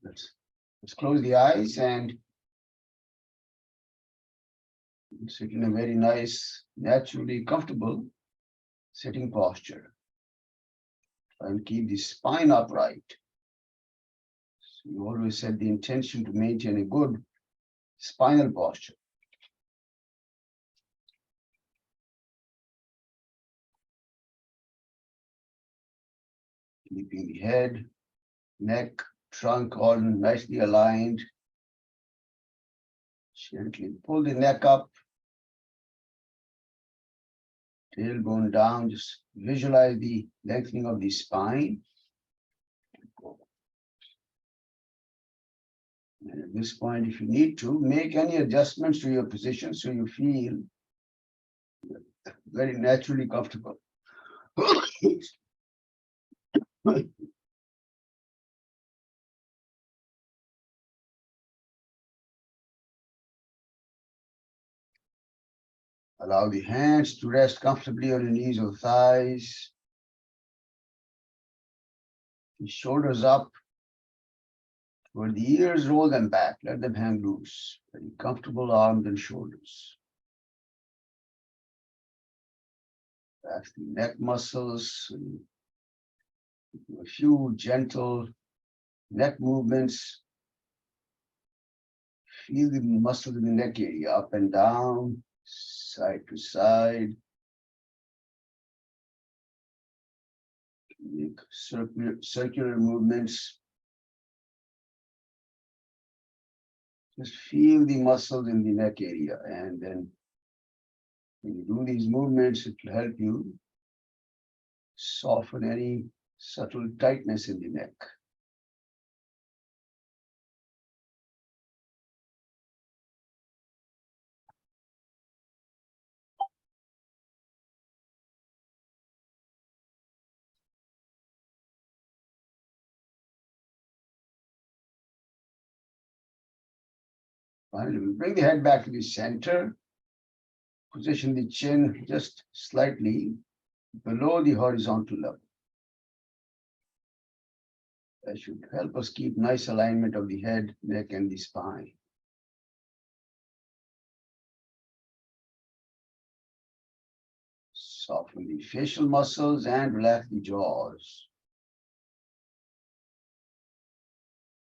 Let's close the eyes and sit in a very nice, naturally comfortable sitting posture. And keep the spine upright. So you always set the intention to maintain a good spinal posture. Keeping the head, neck, trunk all nicely aligned. Gently pull the neck up, tailbone down. Just visualize the lengthening of the spine. And at this point, if you need to, make any adjustments to your position so you feel very naturally comfortable. Allow the hands to rest comfortably on the knees or thighs. The shoulders up. Where the ears, roll them back. Let them hang loose. Very comfortable arms and shoulders. Relax the neck muscles. A few gentle neck movements. Feel the muscles in the neck area up and down, side to side. Make circular movements. Just feel the muscles in the neck area, and then when you do these movements, it will help you soften any subtle tightness in the neck. Finally, we bring the head back to the center. Position the chin just slightly below the horizontal level. That should help us keep nice alignment of the head, neck, and the spine. Soften the facial muscles and relax the jaws.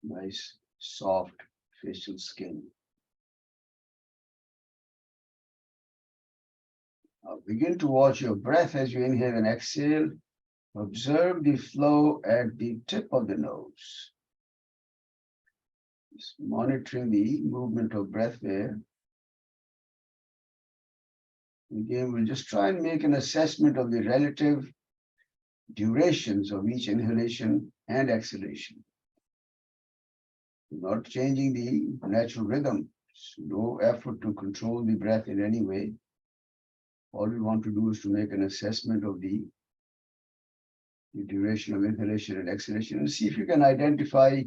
Nice, soft facial skin. Now begin to watch your breath as you inhale and exhale. Observe the flow at the tip of the nose. Just monitoring the movement of breath there. Again, we'll just try and make an assessment of the relative durations of each inhalation and exhalation. Not changing the natural rhythm. No effort to control the breath in any way. All we want to do is to make an assessment of the duration of inhalation and exhalation and see if you can identify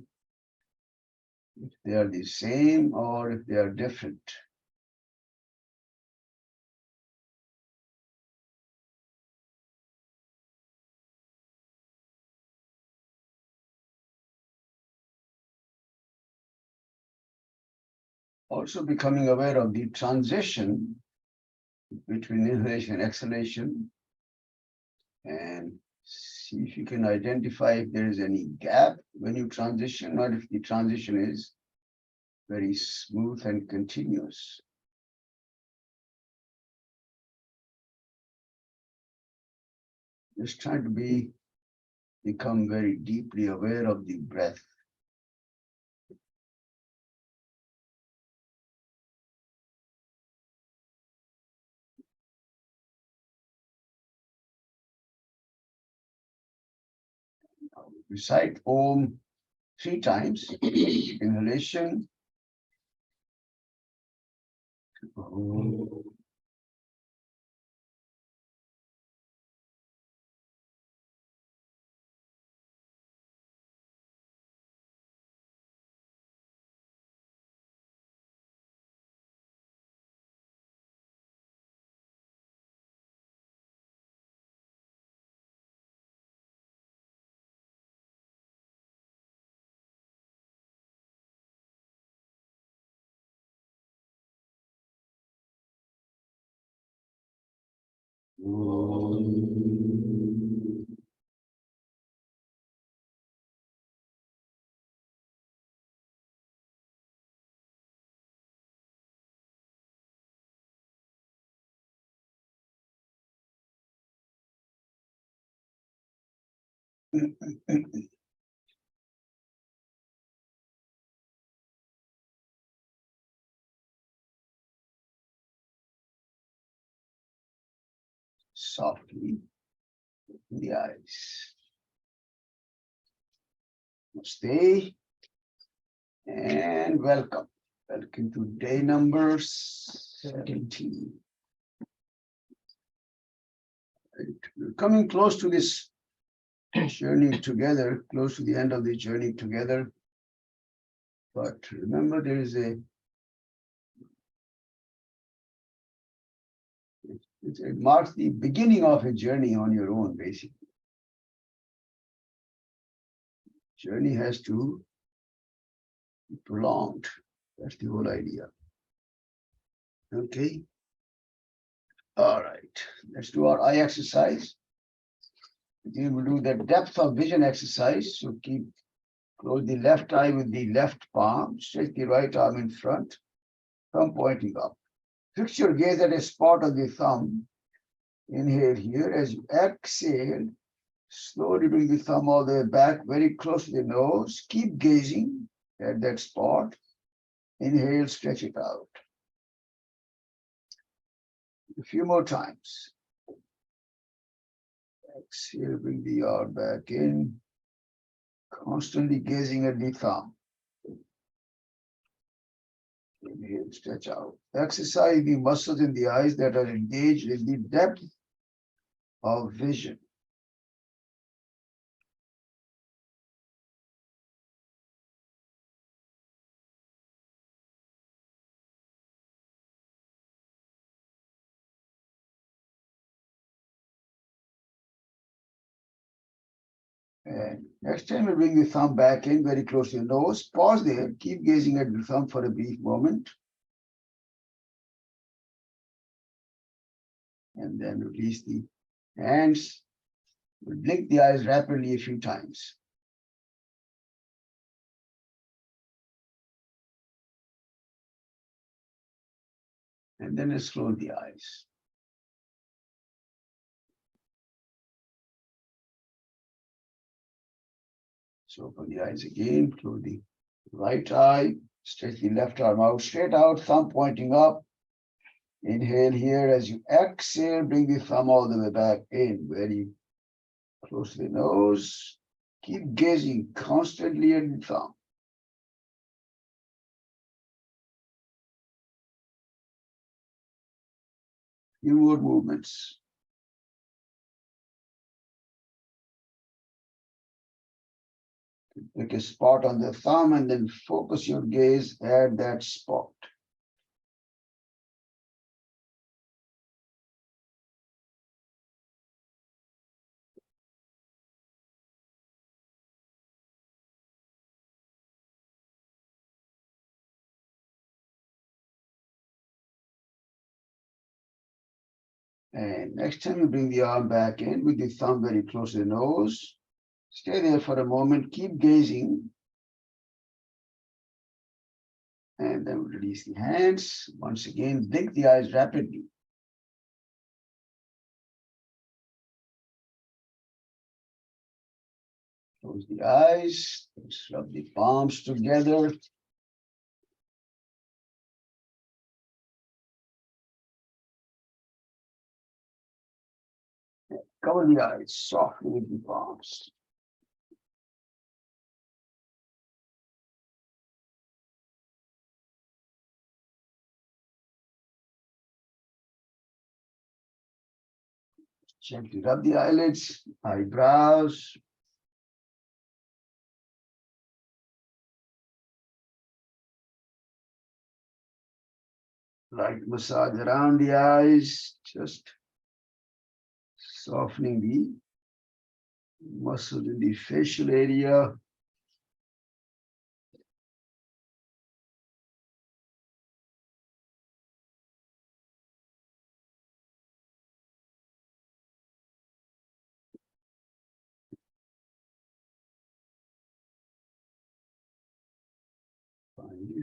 if they are the same or if they are different. Also becoming aware of the transition between inhalation and exhalation, and see if you can identify if there is any gap when you transition or if the transition is very smooth and continuous. Just trying to become very deeply aware of the breath. Recite Om 3 times. Inhalation. Om. Softly in the eyes. Stay and welcome. Welcome to day number 17. We're coming close to this journey together, close to the end of the journey together. But remember, it marks the beginning of a journey on your own, basically. Journey has to be prolonged. That's the whole idea. Okay. All right. Let's do our eye exercise. Again, we'll do the depth of vision exercise. So close the left eye with the left palm, stretch the right arm in front, thumb pointing up. Fix your gaze at a spot on the thumb. Inhale here. As you exhale, slowly bring the thumb all the way back, very close to the nose. Keep gazing at that spot. Inhale, stretch it out. A few more times. Exhale, bring the arm back in. Constantly gazing at the thumb. Inhale, stretch out. Exercise the muscles in the eyes that are engaged in the depth of vision. And next time we bring the thumb back in very close to your nose. Pause there. Keep gazing at the thumb for a brief moment. And then release the hands. Blink the eyes rapidly a few times. And then let's close the eyes. So open the eyes again, close the right eye, stretch the left arm out, straight out, thumb pointing up. Inhale here. As you exhale, bring the thumb all the way back in, very close to the nose. Keep gazing constantly at the thumb. Few more movements. Pick a spot on the thumb and then focus your gaze at that spot. And next time you bring the arm back in with the thumb very close to the nose. Stay there for a moment, keep gazing. And then release the hands. Once again, blink the eyes rapidly. Close the eyes. Let's rub the palms together. Cover the eyes softly with the palms. Gently rub the eyelids, eyebrows. Light massage around the eyes, just softening the muscles in the facial area.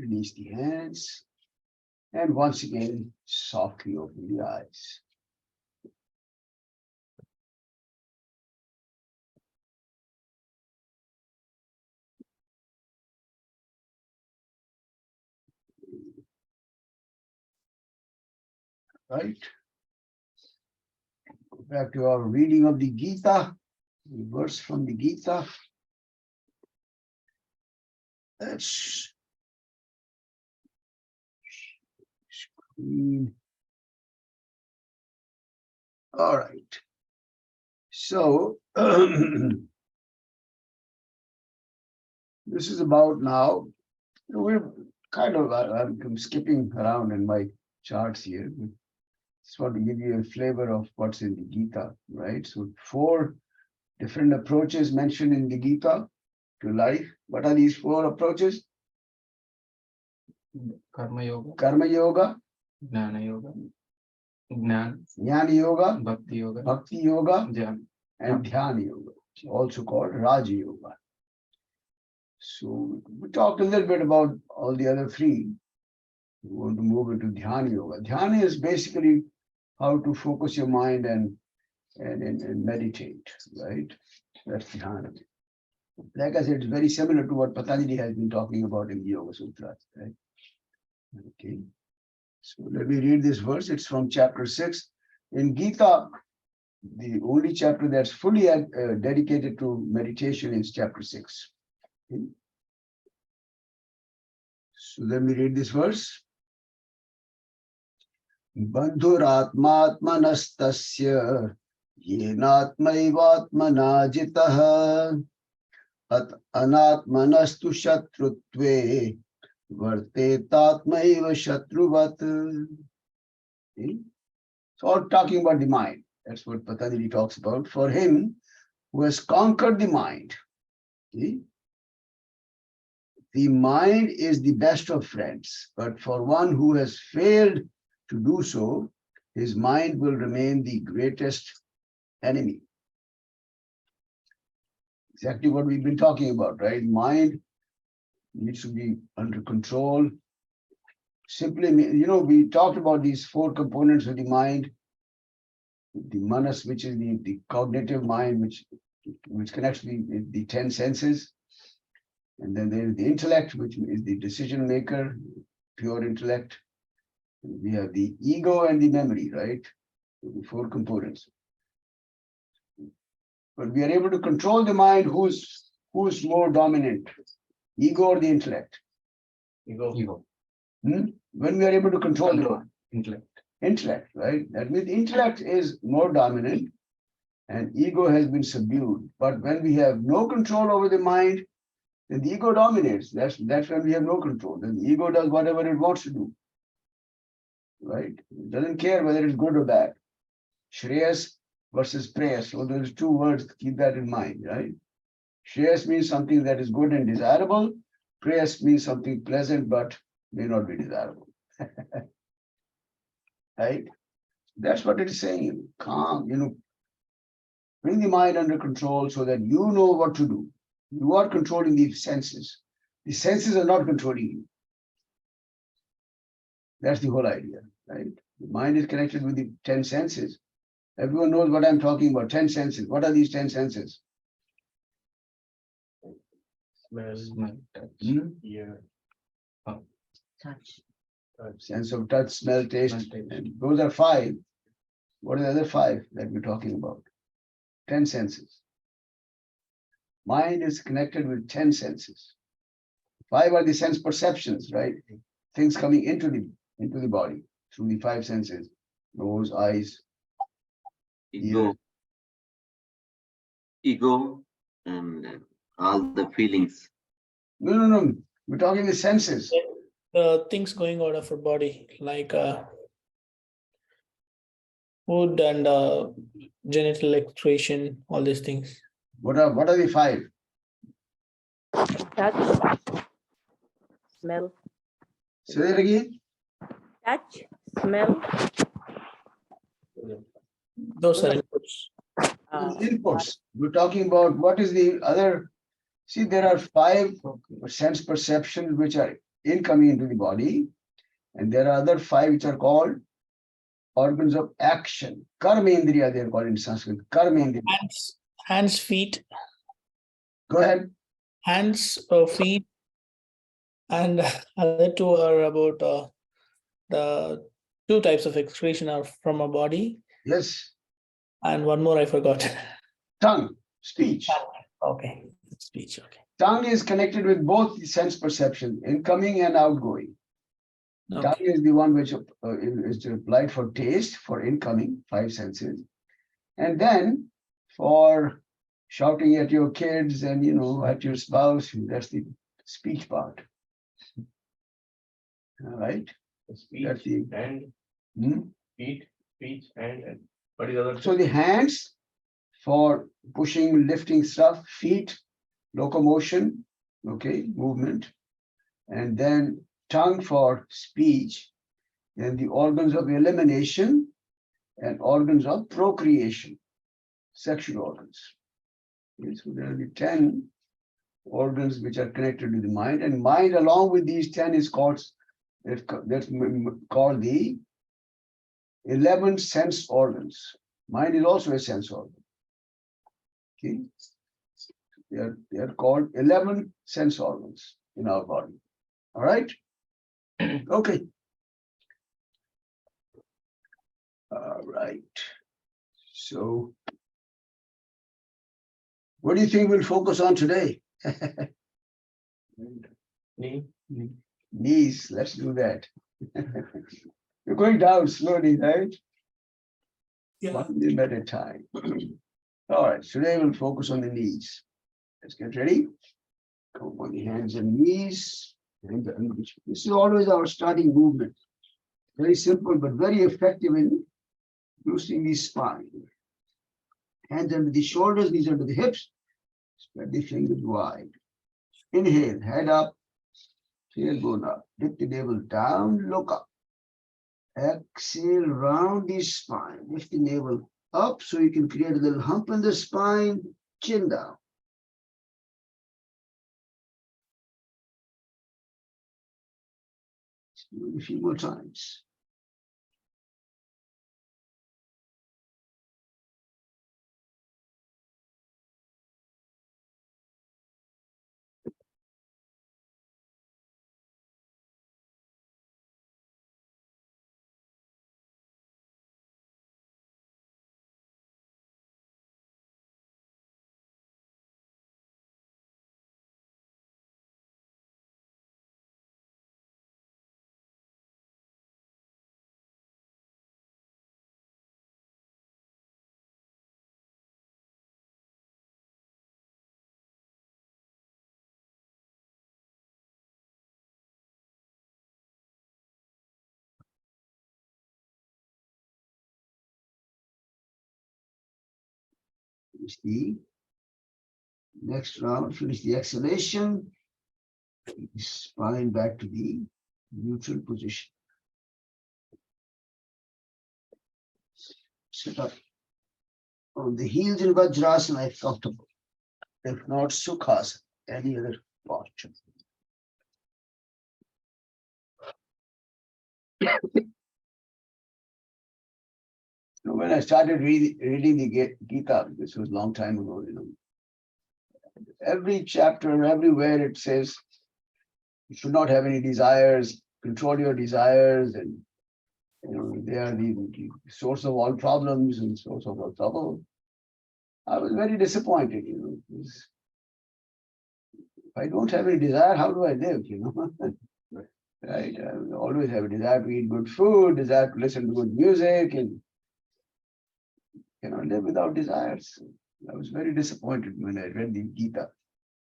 release the hands. And once again, softly open the eyes. Right? Go back to our reading of the Gita, the verse from the Gita. Let's screen. All right. So this is about now. We're kind of, I'm skipping around in my charts here. Just want to give you a flavor of what's in the Gita, right? So 4 different approaches mentioned in the Gita to life. What are these 4 approaches? Karma Yoga, Jnana Yoga, Jnana Yoga, Bhakti Yoga, Dhyan, and Dhyana Yoga, also called Raja Yoga. So we talked a little bit about all the other 3. We want to move into Dhyana Yoga. Dhyana is basically how to focus your mind and meditate, right? That's Dhyana. Like I said, it's very similar to what Patanjali has been talking about in the Yoga Sutras, right? Okay. So let me read this verse. It's from chapter 6. In Gita, the only chapter that's fully dedicated to meditation is chapter 6. Okay. So let me read this verse. Bandhuratmatmanastasya yenatmaivatmana jitah at anatmanastu shatrutve vartetatmaiva shatruvat. Okay. So all talking about the mind. That's what Patanjali talks about. For him who has conquered the mind, okay, the mind is the best of friends, but for one who has failed to do so, his mind will remain the greatest enemy. Exactly what we've been talking about, right? Mind needs to be under control. Simply, we talked about these 4 components of the mind. The manas, which is the cognitive mind, which connects the 10 senses. And then there is the intellect, which is the decision maker, pure intellect. We have the ego and the memory, right? The 4 components. But we are able to control the mind. Who's more dominant, ego or the intellect? Ego. When we are able to control the mind? Intellect, right? That means intellect is more dominant and ego has been subdued. But when we have no control over the mind, then the ego dominates. That's when we have no control. Then the ego does whatever it wants to do. Right? It doesn't care whether it's good or bad. Shreyas versus prayas. So there's 2 words, keep that in mind, right? Shreyas means something that is good and desirable. Prayas means something pleasant but may not be desirable. Right? That's what it is saying. Calm, bring the mind under control so that you know what to do. You are controlling the senses. The senses are not controlling you. That's the whole idea, right? The mind is connected with the 10 senses. Everyone knows what I'm talking about. 10 senses. What are these 10 senses? Smell, touch, Ear, Touch. sense of touch, smell, taste. And those are 5. What are the other 5 that we're talking about? 10 senses. Mind is connected with 10 senses. 5 are the sense perceptions, right? Things coming into the body through the 5 senses: nose, eyes, ears. Ego and all the feelings. No. We're talking the senses. Things going out of our body, like food and genital excretion, all these things. What are the 5? Touch, smell, Say that again. touch, smell, Those are inputs. Inputs. We're talking about what is the other. See, there are 5 sense perceptions which are incoming into the body. And there are other 5 which are called organs of action. Karmendriya, they are called in Sanskrit. Karmendriya. Hands, feet, Go ahead. hands, feet, and other 2 are about the 2 types of excretion are from our body, Yes. and one more I forgot. Tongue, speech. Okay, speech. Okay. Tongue is connected with both the sense perception, incoming and outgoing. Tongue Okay. is the one which is applied for taste, for incoming, 5 senses. And then for shouting at your kids and, at your spouse, that's the speech part. All right? Speech, That's the, hand, feet, speech, hand, and what is the other? So the hands for pushing, lifting stuff, feet, locomotion, okay, movement, and then tongue for speech, and the organs of elimination and organs of procreation, sexual organs. Okay, so there will be 10 organs which are connected to the mind, and mind along with these 10 is called, that's called the 11 sense organs. Mind is also a sense organ. Okay, they are called 11 sense organs in our body. All right. Okay. All right. So, what do you think we'll focus on today? Knee. Knees. Let's do that. You're going down slowly, right? Yeah. 1 limb at a time. All right. Today we'll focus on the knees. Let's get ready. Come on the hands and knees. This is always our starting movement. Very simple, but very effective in loosening the spine. Hands under the shoulders, knees under the hips. Spread the fingers wide. Inhale, head up, tailbone up. Dip the navel down, look up. Exhale, round the spine. Lift the navel up so you can create a little hump in the spine, chin down. Do it a few more times. Finish the next round, finish the exhalation. Spine back to the neutral position. Sit up on the heels in Vajrasana if comfortable. If not, Sukhasana, any other posture. So when I started reading the Gita, this was a long time ago, every chapter, everywhere it says you should not have any desires, control your desires, and they are the source of all problems and source of all trouble. I was very disappointed, because if I don't have any desire, how do I live, Right? I always have a desire to eat good food, desire to listen to good music, and live without desires. I was very disappointed when I read the Gita.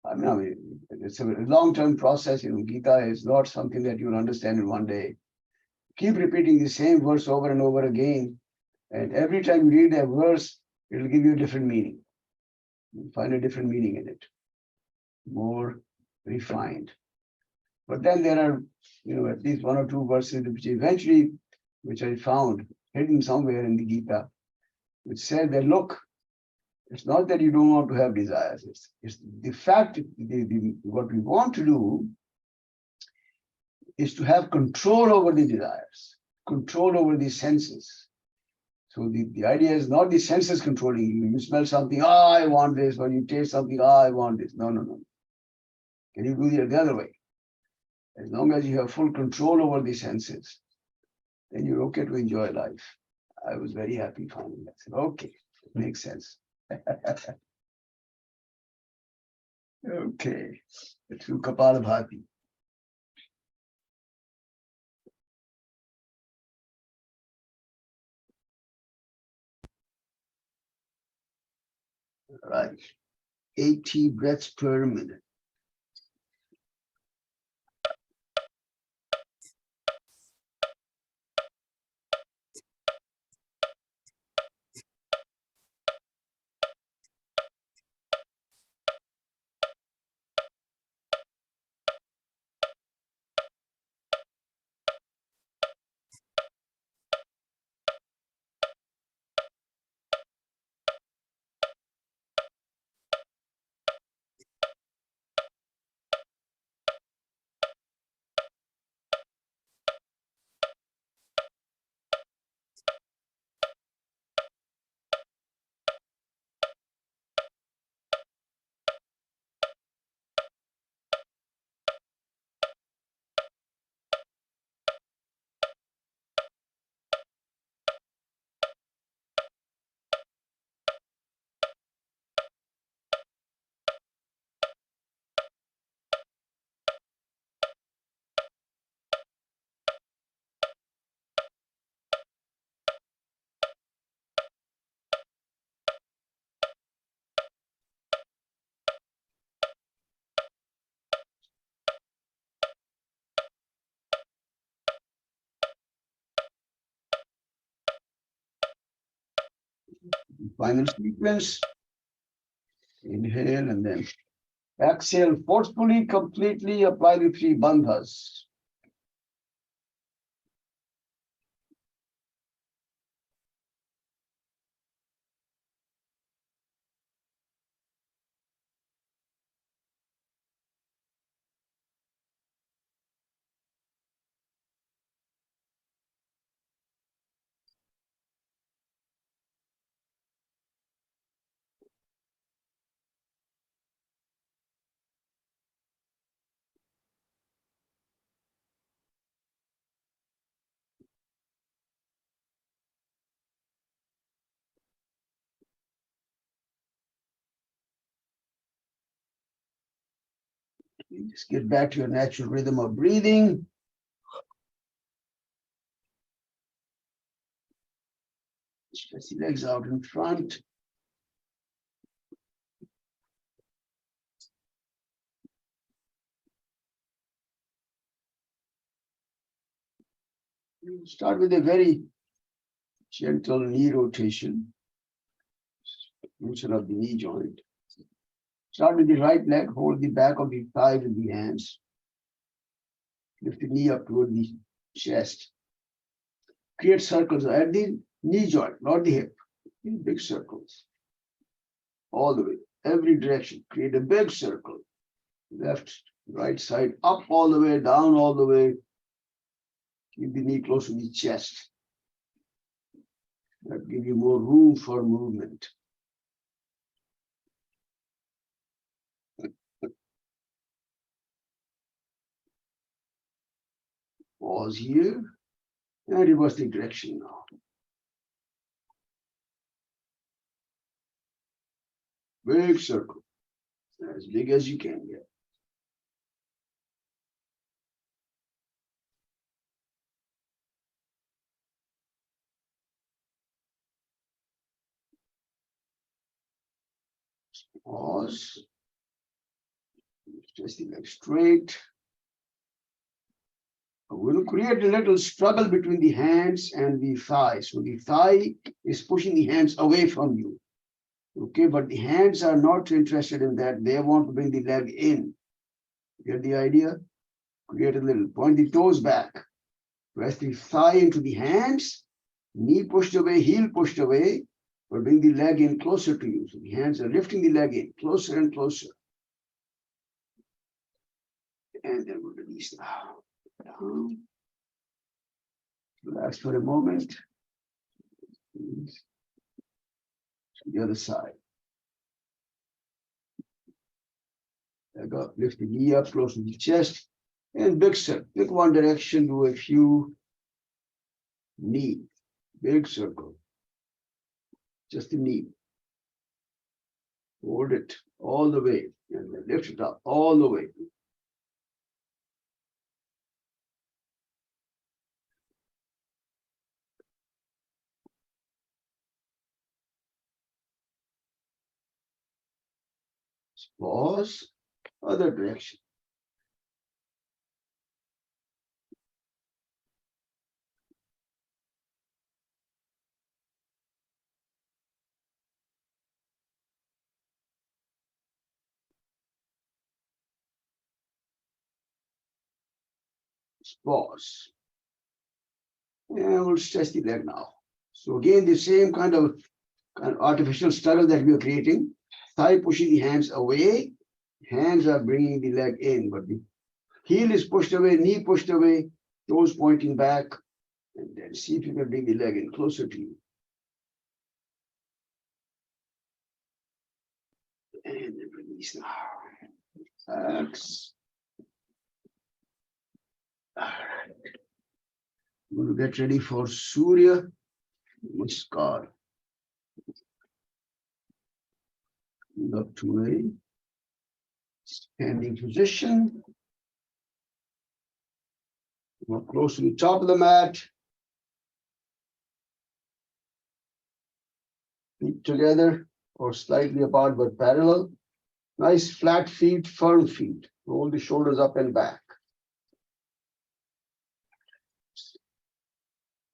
I mean, it's a long-term process. Gita is not something that you'll understand in one day. Keep repeating the same verse over and over again, and every time you read a verse, it'll give you a different meaning. You'll find a different meaning in it, more refined. But then there are, at least 1 or 2 verses which I found hidden somewhere in the Gita, which said that, look, it's not that you don't want to have desires. It's the fact, what we want to do is to have control over the desires, control over the senses. So the idea is not the senses controlling you. You smell something, I want this, or you taste something, I want this. No, no, no. Can you do the other way? As long as you have full control over the senses, then you're okay to enjoy life. I was very happy finding that. I said, okay, it makes sense. Okay, through Kapalabhati. Right, 80 breaths per minute. Final sequence. Inhale and then exhale forcefully, completely apply the 3 bandhas. Just get back to your natural rhythm of breathing. Stretch the legs out in front. Start with a very gentle knee rotation, motion of the knee joint. Start with the right leg, hold the back of the thigh with the hands. Lift the knee up toward the chest. Create circles at the knee joint, not the hip. In big circles. All the way, every direction. Create a big circle. Left, right side, up all the way, down all the way. Keep the knee close to the chest. That gives you more room for movement. Pause here and reverse the direction now. Big circle, as big as you can get. Pause. Stretch the leg straight. We'll create a little struggle between the hands and the thigh. So the thigh is pushing the hands away from you. Okay, but the hands are not interested in that. They want to bring the leg in. Get the idea? Create a little, point the toes back. Press the thigh into the hands, knee pushed away, heel pushed away, but bring the leg in closer to you. So the hands are lifting the leg in closer and closer. And then we'll release now. Down. Relax for a moment. The other side. Leg up, lift the knee up close to the chest, and big circle. Pick one direction, do a few knee, big circle. Just the knee. Hold it all the way, and then lift it up all the way. Pause, other direction. Pause. And we'll stretch the leg now. So again, the same kind of artificial struggle that we are creating. Thigh pushing the hands away. Hands are bringing the leg in, but the heel is pushed away, knee pushed away, toes pointing back. And then see if you can bring the leg in closer to you. And then release now. X. All right. I'm going to get ready for Surya Namaskar. Up to a standing position. More close to the top of the mat. Feet together or slightly apart but parallel. Nice flat feet, firm feet. Roll the shoulders up and back.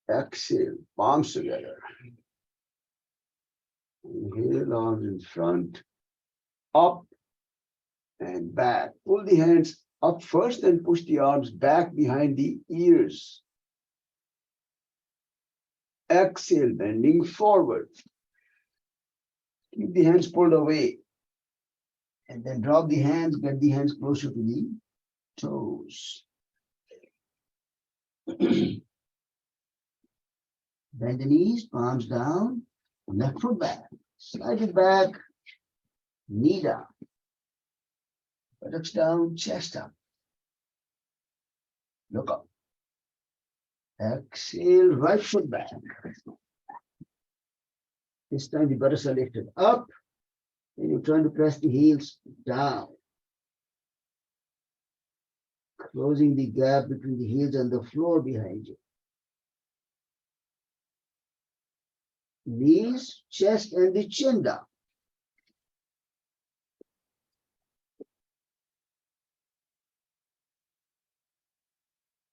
Exhale, palms together. Inhale, arms in front, up and back. Pull the hands up first and push the arms back behind the ears. Exhale, bending forward. Keep the hands pulled away. And then drop the hands, get the hands closer to the toes. Bend the knees, palms down, left foot back, slide it back, knee down, buttocks down, chest up. Look up. Exhale, right foot back. This time the buttocks are lifted up, and you're trying to press the heels down. Closing the gap between the heels and the floor behind you. Knees, chest, and the chin down.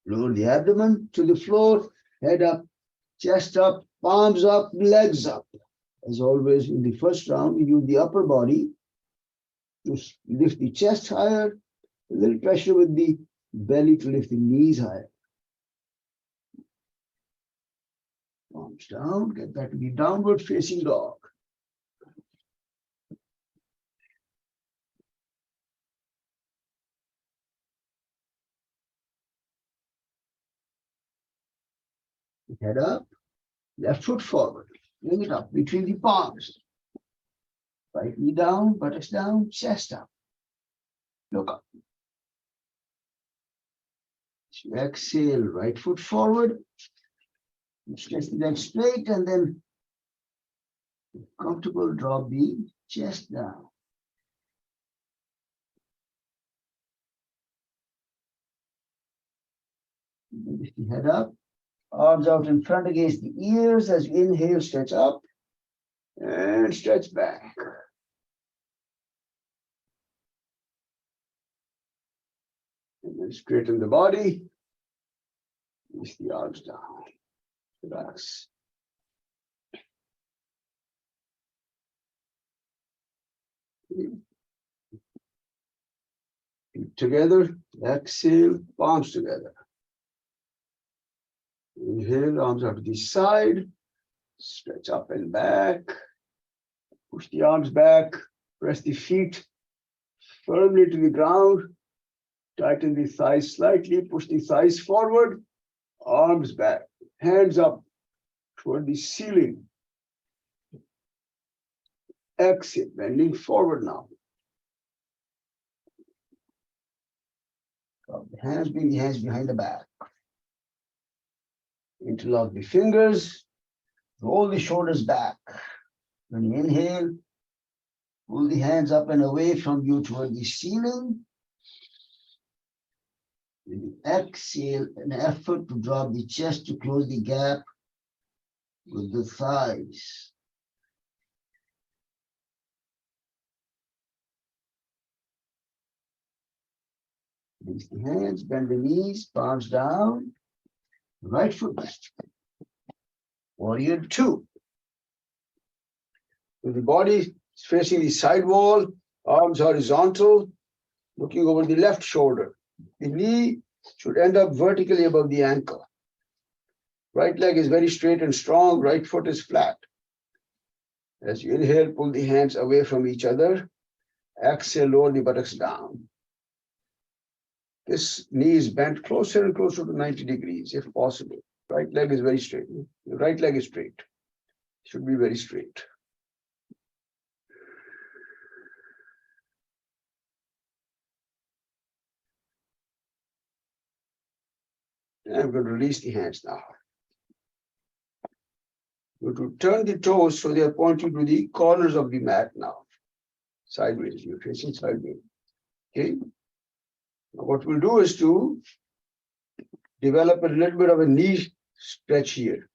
Lower the abdomen to the floor, head up, chest up, palms up, legs up. As always, in the first round, we use the upper body to lift the chest higher, a little pressure with the belly to lift the knees higher. Palms down, get back to the downward facing dog. Head up, left foot forward, bring it up between the palms. Right knee down, buttocks down, chest up. Look up. Exhale, right foot forward. Stretch the leg straight and then comfortable, drop the chest down. Lift the head up, arms out in front against the ears as you inhale, stretch up and stretch back. And then straighten the body, release the arms down, relax. Feet together, exhale, palms together. Inhale, arms out to the side, stretch up and back, push the arms back, press the feet firmly to the ground, Tighten the thighs slightly, push the thighs forward, arms back, hands up toward the ceiling. Exhale, bending forward now. Bring the hands behind the back. Interlock the fingers, roll the shoulders back. When you inhale, pull the hands up and away from you toward the ceiling. When you exhale, an effort to drop the chest to close the gap with the thighs. Release the hands, bend the knees, palms down, right foot back. Warrior two. With the body facing the side wall, arms horizontal, looking over the left shoulder. The knee should end up vertically above the ankle. Right leg is very straight and strong, right foot is flat. As you inhale, pull the hands away from each other. Exhale, lower the buttocks down. This knee is bent closer and closer to 90 degrees, if possible. Right leg is very straight. The right leg is straight. Should be very straight. And I'm going to release the hands now. Going to turn the toes so they are pointing to the corners of the mat now. Sideways, you're facing sideways. Okay. Now what we'll do is to develop a little bit of a knee stretch here.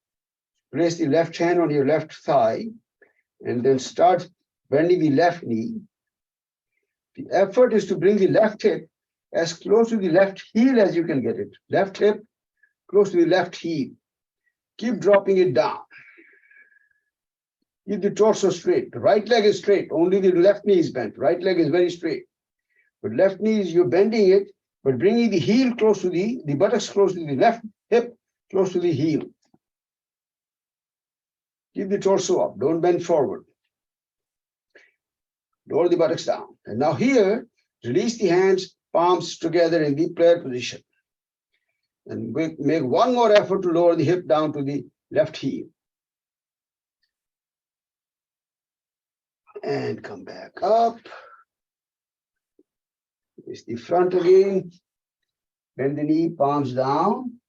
Place the left hand on your left thigh and then start bending the left knee. The effort is to bring the left hip as close to the left heel as you can get it. Left hip close to the left heel. Keep dropping it down. Keep the torso straight. The right leg is straight. Only the left knee is bent. Right leg is very straight. But left knee is, you're bending it, but bringing the heel close to the buttocks close to the left hip, close to the heel. Keep the torso up. Don't bend forward. Lower the buttocks down. And now here, release the hands, palms together in the prayer position. And make one more effort to lower the hip down to the left heel. And come back up. It's the front again. Bend the knee, palms down.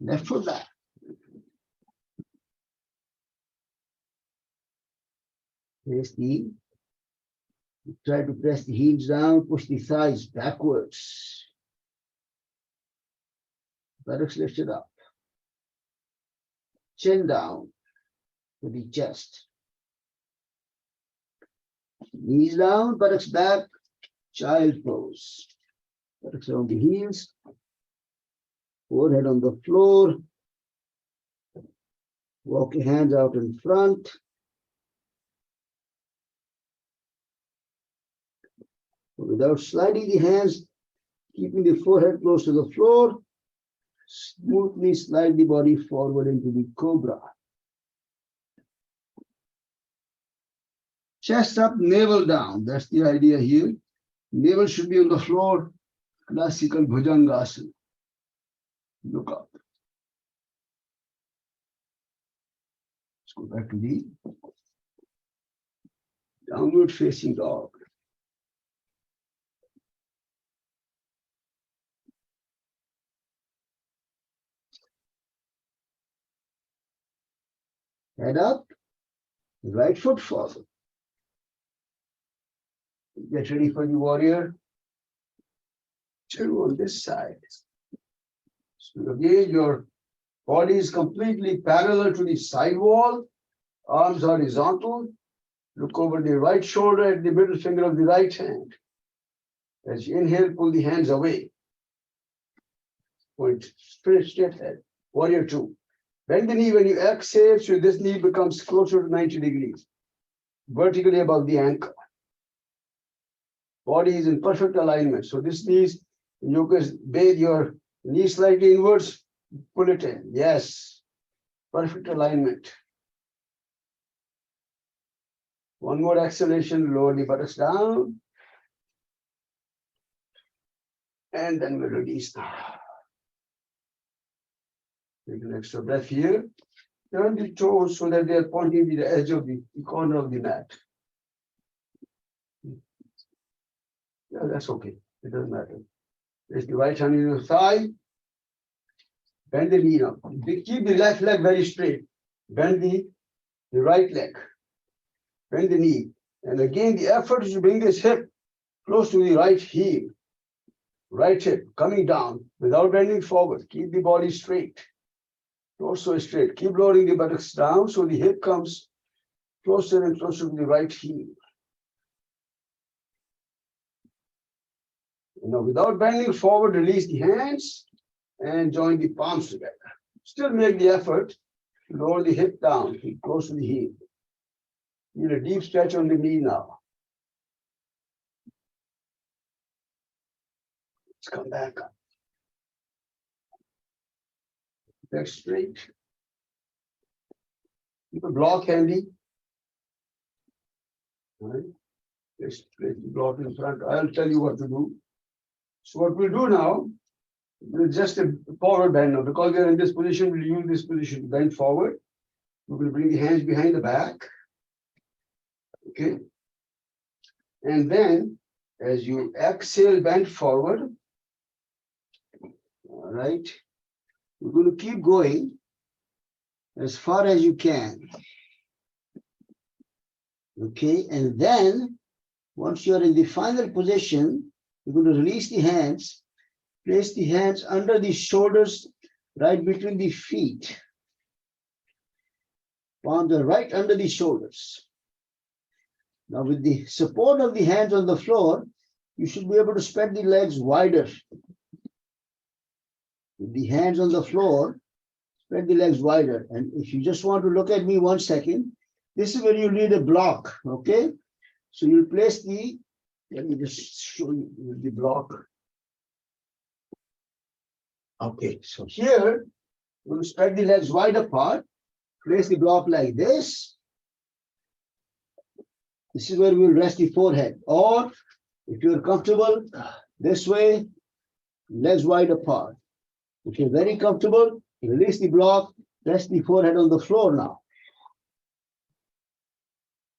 Left foot back. Try to press the heels down, push the thighs backwards. Buttocks lifted up. Chin down to the chest. Knees down, buttocks back, child pose. Buttocks on the heels. Forehead on the floor. Walk your hands out in front. Without sliding the hands, keeping the forehead close to the floor, smoothly slide the body forward into the cobra. Chest up, navel down. That's the idea here. Navel should be on the floor. Classical Bhujangasana. Look up. Let's go back to the downward facing dog. Head up, right foot forward. Get ready for the warrior. Two on this side. So again, your body is completely parallel to the side wall, arms horizontal. Look over the right shoulder at the middle finger of the right hand. As you inhale, pull the hands away. Point straight ahead. Warrior two. Bend the knee when you exhale, so this knee becomes closer to 90 degrees, vertically above the ankle. Body is in perfect alignment. So this knee, you can bathe your knee slightly inwards, pull it in. Yes, perfect alignment. One more exhalation, lower the buttocks down. And then we release now. Take an extra breath here. Turn the toes so that they are pointing to the edge of the corner of the mat. Yeah, that's okay. It doesn't matter. Place the right hand on your thigh. Bend the knee up. Keep the left leg very straight. Bend the right leg. Bend the knee. And again, the effort is to bring this hip close to the right heel. Right hip coming down without bending forward. Keep the body straight. Torso straight. Keep lowering the buttocks down so the hip comes closer and closer to the right heel. Now, without bending forward, release the hands and join the palms together. Still make the effort to lower the hip down, close to the heel. Need a deep stretch on the knee now. Let's come back up. Back straight. Keep a block handy. All right. Just place the block in front. I'll tell you what to do. So what we'll do now, we'll just a forward bend now. Because we are in this position, we'll use this position to bend forward. We will bring the hands behind the back. Okay. And then as you exhale, bend forward. All right. You're going to keep going as far as you can. Okay. And then once you're in the final position, you're going to release the hands. Place the hands under the shoulders, right between the feet. Palms are right under the shoulders. Now, with the support of the hands on the floor, you should be able to spread the legs wider. With the hands on the floor, spread the legs wider. And if you just want to look at me 1 second, this is where you need a block, okay? So you'll place the, let me just show you the block. Okay, so here, we'll spread the legs wide apart, place the block like this. This is where we'll rest the forehead. Or if you're comfortable, this way, legs wide apart. If you're very comfortable, release the block, rest the forehead on the floor now.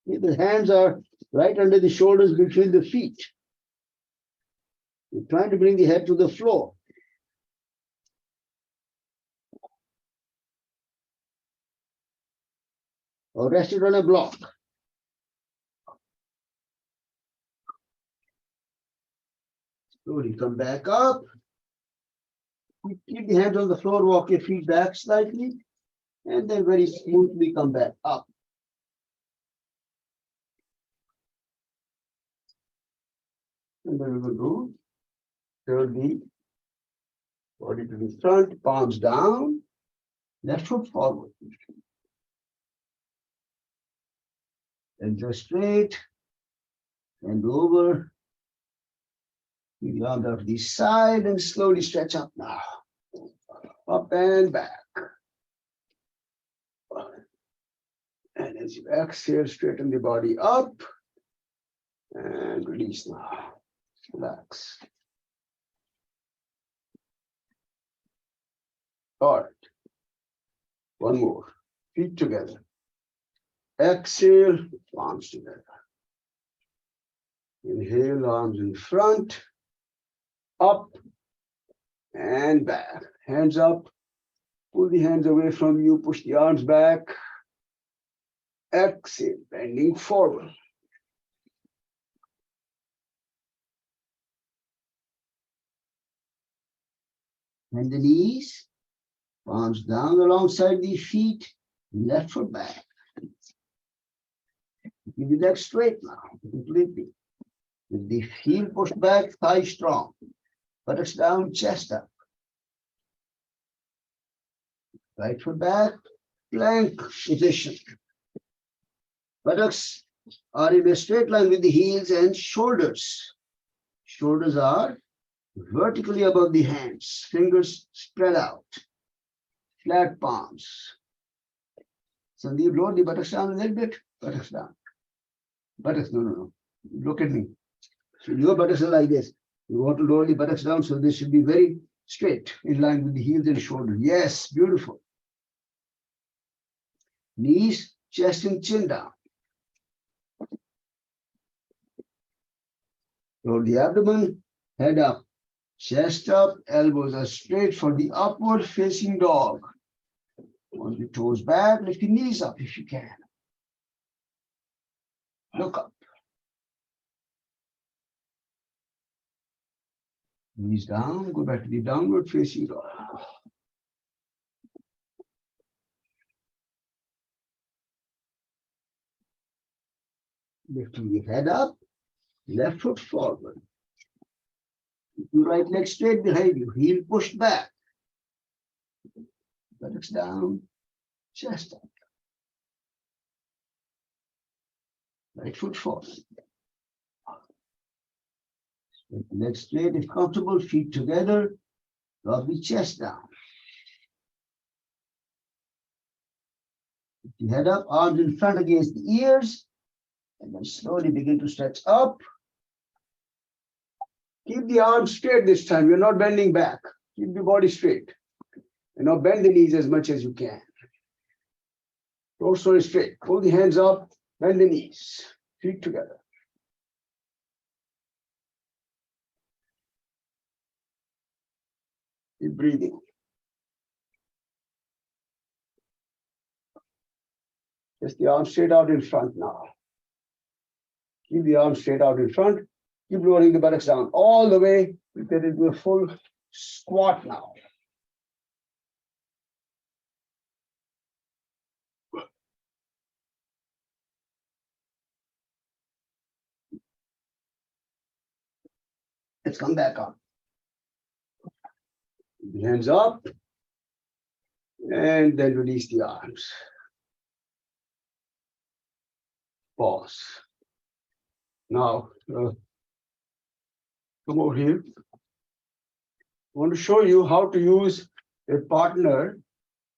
The hands are right under the shoulders between the feet. You're trying to bring the head to the floor. Or rest it on a block. Slowly come back up. Keep the hands on the floor, walk your feet back slightly, and then very smoothly come back up. And then we will do turn the body to the front, palms down, left foot forward. And just straight and over. The arms out to the side and slowly stretch up now. Up and back. And as you exhale, straighten the body up and release now. Relax. All right. One more. Feet together. Exhale, palms together. Inhale, arms in front. Up and back. Hands up. Pull the hands away from you. Push the arms back. Exhale, bending forward. Bend the knees. Palms down alongside the feet. Left foot back. Keep the legs straight now, completely. With the heel pushed back, thigh strong. Buttocks down, chest up. Right foot back, plank position. Buttocks are in a straight line with the heels and shoulders. Shoulders are vertically above the hands, fingers spread out, flat palms. Sandeep, lower the buttocks down a little bit, buttocks down. Buttocks, no. Look at me. So your buttocks are like this. You want to lower the buttocks down, so this should be very straight, in line with the heels and shoulder. Yes, beautiful. Knees, chest, and chin down. Roll the abdomen, head up, chest up, elbows are straight for the upward facing dog. Want the toes back, lift the knees up if you can. Look up. Knees down, go back to the downward facing dog. Lifting the head up, left foot forward. Your right leg straight behind you, heel pushed back. Buttocks down, chest up. Right foot forward. Legs straight if comfortable, feet together, drop the chest down. The head up, arms in front against the ears, and then slowly begin to stretch up. Keep the arms straight this time. You're not bending back. Keep the body straight. And now bend the knees as much as you can. Torso is straight. Pull the hands up, bend the knees, feet together. Keep breathing. Just the arms straight out in front now. Keep the arms straight out in front. Keep lowering the buttocks down all the way. We get into a full squat now. Let's come back up. The hands up. And then release the arms. Pause. Now, come over here. I want to show you how to use a partner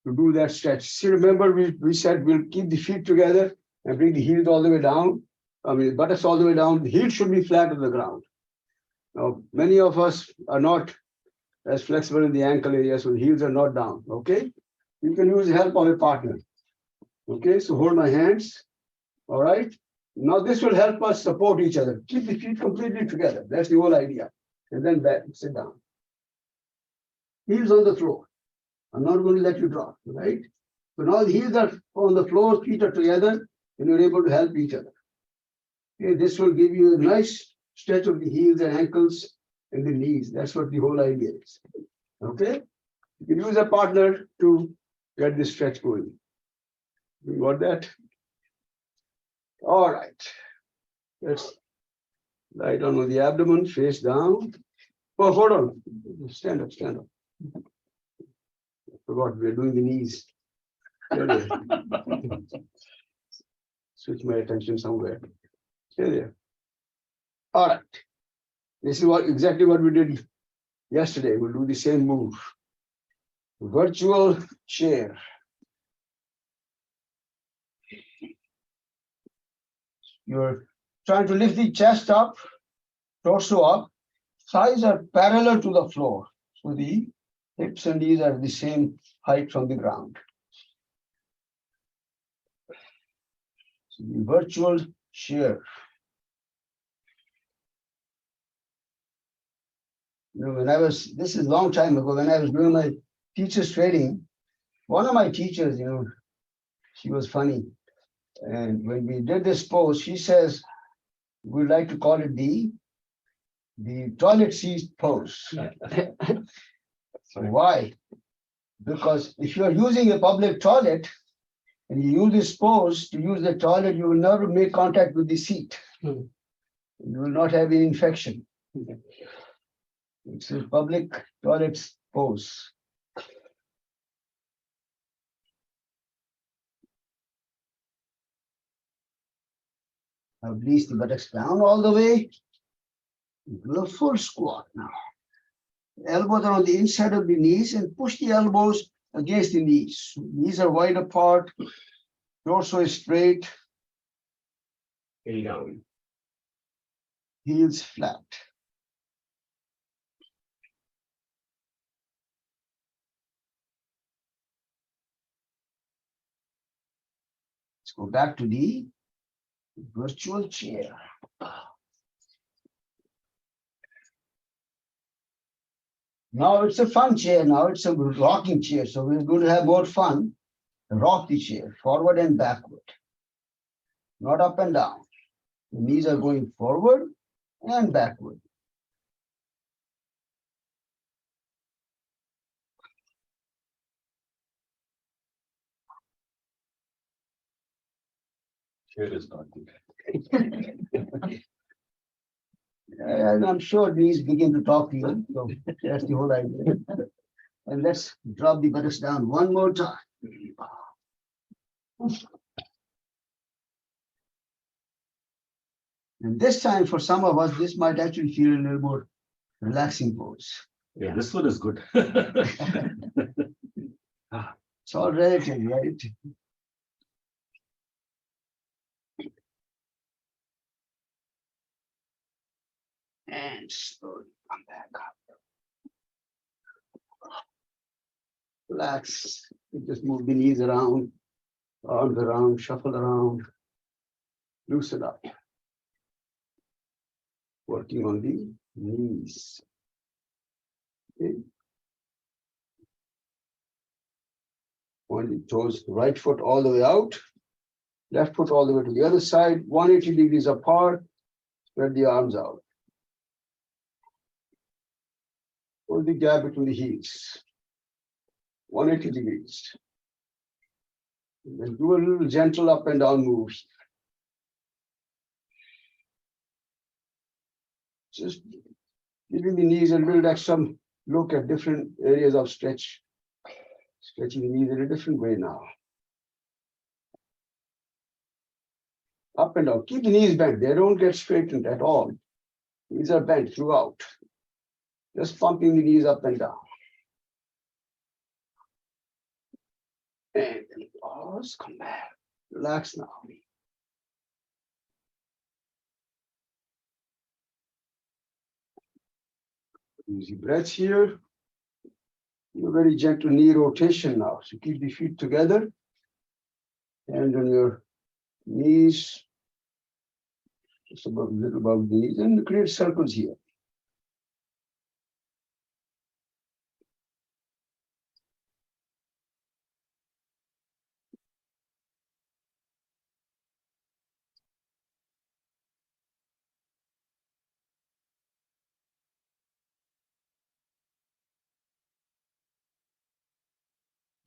to do that stretch. See, remember we said we'll keep the feet together and bring the heels all the way down. I mean, buttocks all the way down. The heels should be flat on the ground. Now, many of us are not as flexible in the ankle area, so the heels are not down, okay? You can use the help of a partner. Okay, so hold my hands, all right? Now this will help us support each other. Keep the feet completely together. That's the whole idea. And then back, sit down. Heels on the floor. I'm not going to let you drop, right? So now the heels are on the floor, feet are together, and you're able to help each other. Okay, this will give you a nice stretch of the heels and ankles and the knees. That's what the whole idea is. Okay? You can use a partner to get this stretch going. You got that? All right. Let's lie down on the abdomen, face down. Oh, hold on. Stand up, stand up. I forgot we're doing the knees. Stay there. Switch my attention somewhere. Stay there. All right. This is exactly what we did yesterday. We'll do the same move. Virtual chair. You're trying to lift the chest up, torso up, thighs are parallel to the floor. So the hips and knees are the same height from the ground. So the virtual chair. You know, this is a long time ago, when I was doing my teacher's training, one of my teachers, she was funny. And when we did this pose, she says, we'd like to call it the toilet seat pose. So why? Because if you're using a public toilet and you use this pose to use the toilet, you will never make contact with the seat. You will not have an infection. It's a public toilet pose. Now release the buttocks down all the way. Do a full squat now. Elbows are on the inside of the knees and push the elbows against the knees. Knees are wide apart. Torso is straight. Heel down. Heels flat. go back to the virtual chair. Now it's a fun chair. Now it's a rocking chair. So we're going to have more fun. Rock the chair forward and backward, not up and down. The knees are going forward and backward. Chair is not good. And I'm sure knees begin to talk to you. So that's the whole idea. And let's drop the buttocks down one more time. And this time, for some of us, this might actually feel a little more relaxing pose. Yeah, this one is good. It's all relative, right? And slowly come back up. Relax. You just move the knees around, arms around, shuffle around, loosen up. Working on the knees. Okay. Point the toes, right foot all the way out, left foot all the way to the other side, 180 degrees apart, spread the arms out. Hold the gap between the heels, 180 degrees. And then do a little gentle up and down moves. Just giving the knees a little extra look at different areas of stretch. Stretching the knees in a different way now. Up and down. Keep the knees bent. They don't get straightened at all. Knees are bent throughout. Just pumping the knees up and down. And then pause, come back. Relax now. Easy breaths here. You're very gentle knee rotation now. So keep the feet together. Hand on your knees. Just above, little above the knees. And create circles here.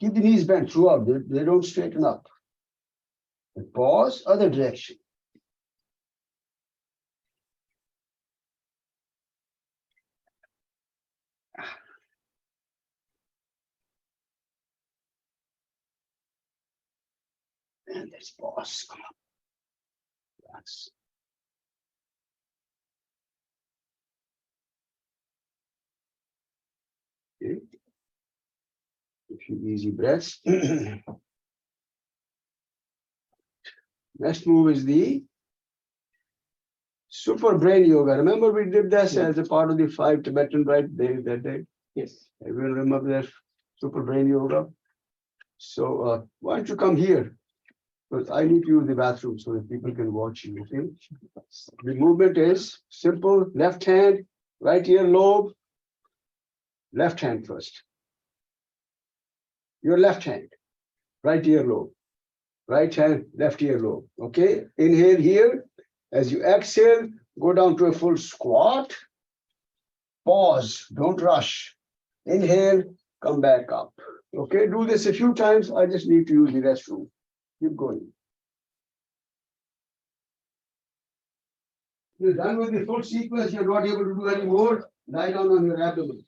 Keep the knees bent throughout. They don't straighten up. And pause, other direction. And let's pause. Come on. Relax. Okay. A few easy breaths. Next move is the super brain yoga. Remember we did this as a part of the 5 Tibetan rite day that day? Yes. Everyone remember that super brain yoga? So why don't you come here? Because I need to use the bathroom so that people can watch you, okay? The movement is simple, left hand, right ear lobe, left hand first. Your left hand, right ear lobe, right hand, left ear lobe, okay? Inhale here. As you exhale, go down to a full squat. Pause, don't rush. Inhale, come back up. Okay, do this a few times. I just need to use the restroom. Keep going. You're done with the full sequence, you're not able to do any more. Lie down on your abdomen.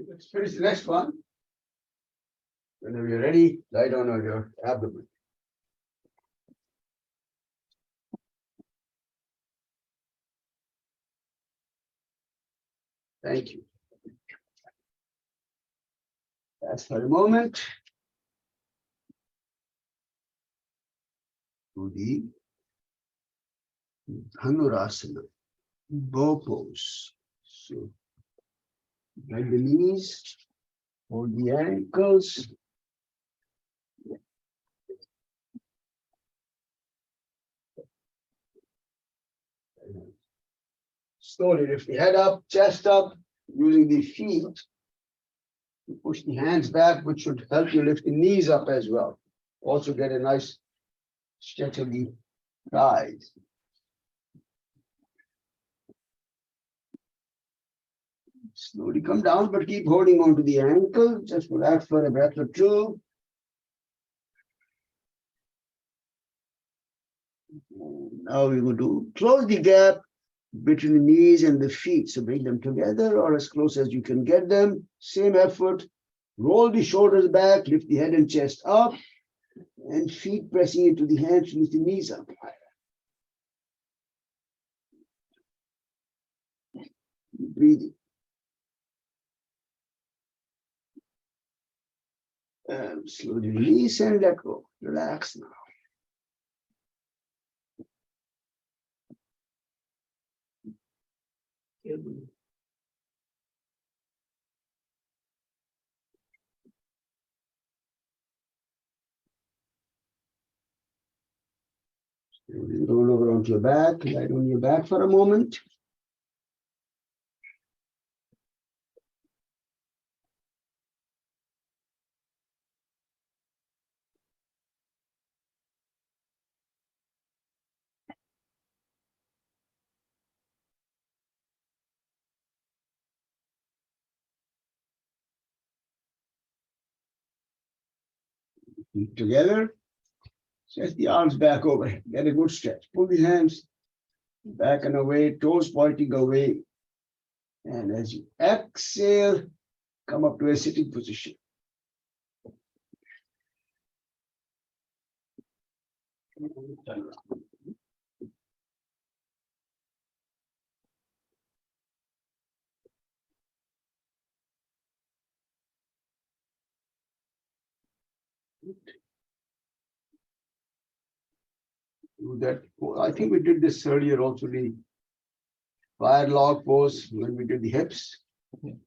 Let's finish the next one. Whenever you're ready, lie down on your abdomen. Thank you. That's for a moment. To the Dhanurasana, bow pose. So, bend the knees, hold the ankles. Slowly lift the head up, chest up, using the feet. You push the hands back, which should help you lift the knees up as well. Also get a nice stretch of the thighs. Slowly come down, but keep holding on to the ankle. Just relax for a breath or two. Now we're going to close the gap between the knees and the feet. So bring them together or as close as you can get them. Same effort. Roll the shoulders back, lift the head and chest up, and feet pressing into the hands, lift the knees up. Breathing. And slowly release and let go. Relax now. Roll over onto your back, lie on your back for a moment. Feet together. Stretch the arms back over. Get a good stretch. Pull the hands back and away, toes pointing away. And as you exhale, come up to a sitting position. Turn around. Do that. I think we did this earlier also, the fire log pose when we did the hips.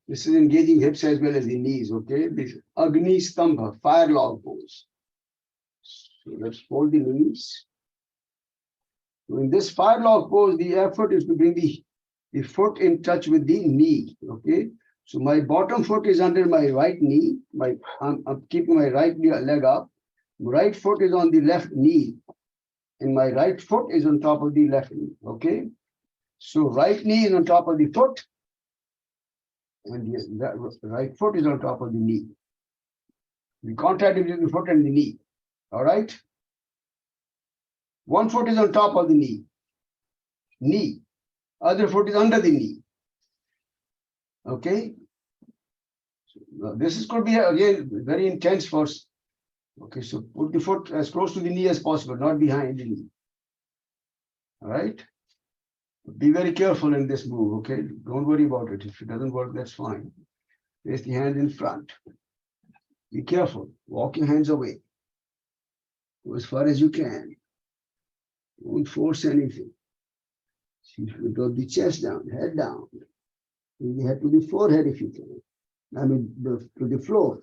This is engaging hips as well as the knees, okay? This Agni Stambha, fire log pose. So let's fold the knees. So in this fire log pose, the effort is to bring the foot in touch with the knee, okay? So my bottom foot is under my right knee. I'm keeping my right leg up. Right foot is on the left knee. And my right foot is on top of the left knee, okay? So right knee is on top of the foot, and the right foot is on top of the knee. The contact between the foot and the knee, all right? One foot is on top of the knee. Other foot is under the knee, okay? So this is could be again very intense for Okay, so put the foot as close to the knee as possible, not behind the knee. All right. Be very careful in this move, okay? Don't worry about it. If it doesn't work, that's fine. Place the hand in front. Be careful. Walk your hands away. Go as far as you can. Don't force anything. See if you drop the chest down, head down. Bring the head to the forehead if you can. I mean, to the floor.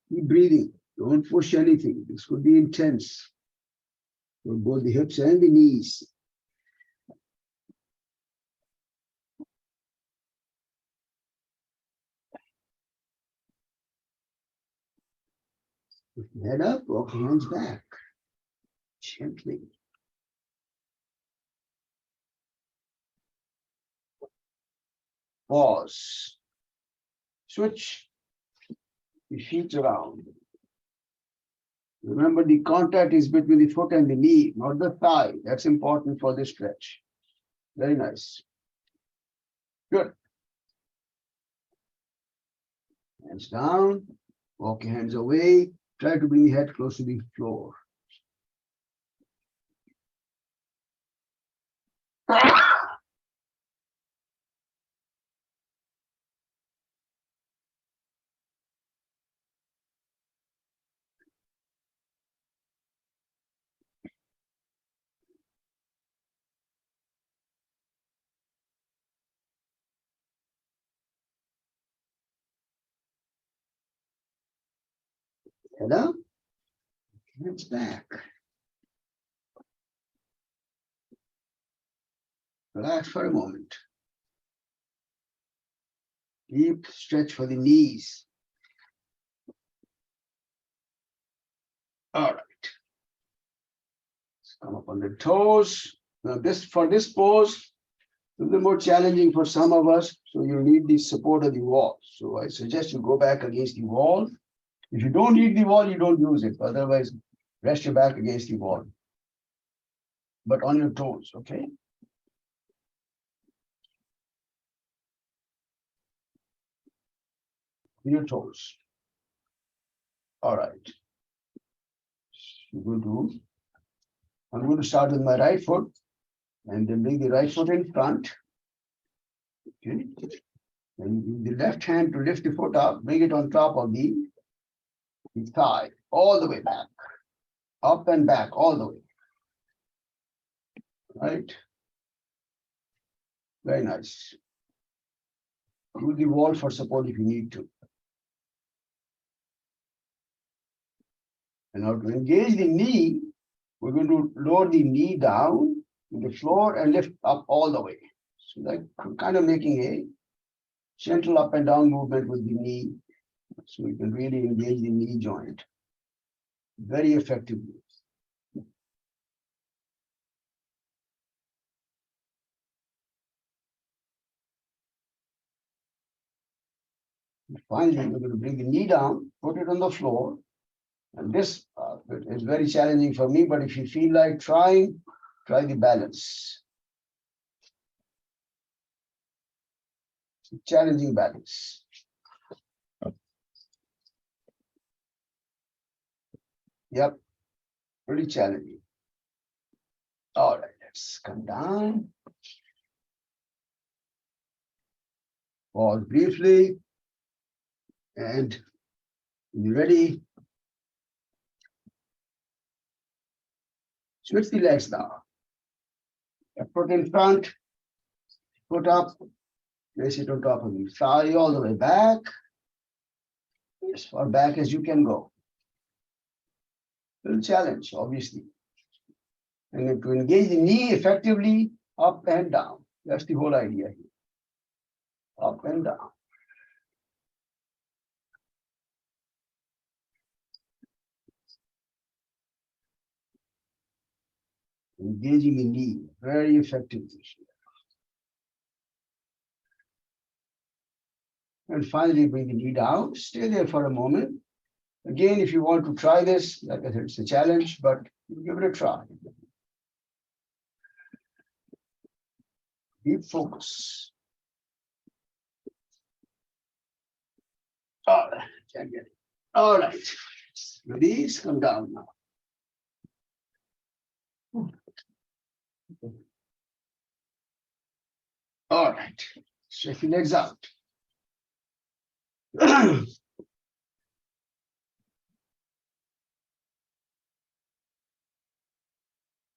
Keep breathing. Don't push anything. This could be intense for both the hips and the knees. Lift the head up, walk your hands back. Gently. Pause. Switch the feet around. Remember, the contact is between the foot and the knee, not the thigh. That's important for this stretch. Very nice. Good. Hands down. Walk your hands away. Try to bring the head close to the floor. Head up. Hands back. Relax for a moment. Deep stretch for the knees. All right. Let's come up on the toes. Now for this pose, a little more challenging for some of us, so you need the support of the wall. So I suggest you go back against the wall. If you don't need the wall, you don't use it. Otherwise, rest your back against the wall. But on your toes, okay? Your toes. All right. I'm going to start with my right foot and then bring the right foot in front. Okay. And use the left hand to lift the foot up, bring it on top of the thigh, all the way back. Up and back, all the way. Right? Very nice. Use the wall for support if you need to. And now to engage the knee, we're going to lower the knee down to the floor and lift up all the way. So like kind of making a gentle up and down movement with the knee. So you can really engage the knee joint very effectively. Finally, we're going to bring the knee down, put it on the floor. And this is very challenging for me, but if you feel like trying, try the balance. Challenging balance. Yep, pretty challenging. All right, let's come down. Pause briefly. And when you're ready, switch the legs now. Foot in front, foot up, place it on top of the thigh all the way back. As far back as you can go. Little challenge, obviously. And then to engage the knee effectively, up and down. That's the whole idea here. Up and down. Engaging the knee very effectively. And finally, bring the knee down. Stay there for a moment. Again, if you want to try this, like I said, it's a challenge, but give it a try. Deep focus. All right, can't get it. All right, release, come down now. All right, stretch your legs out.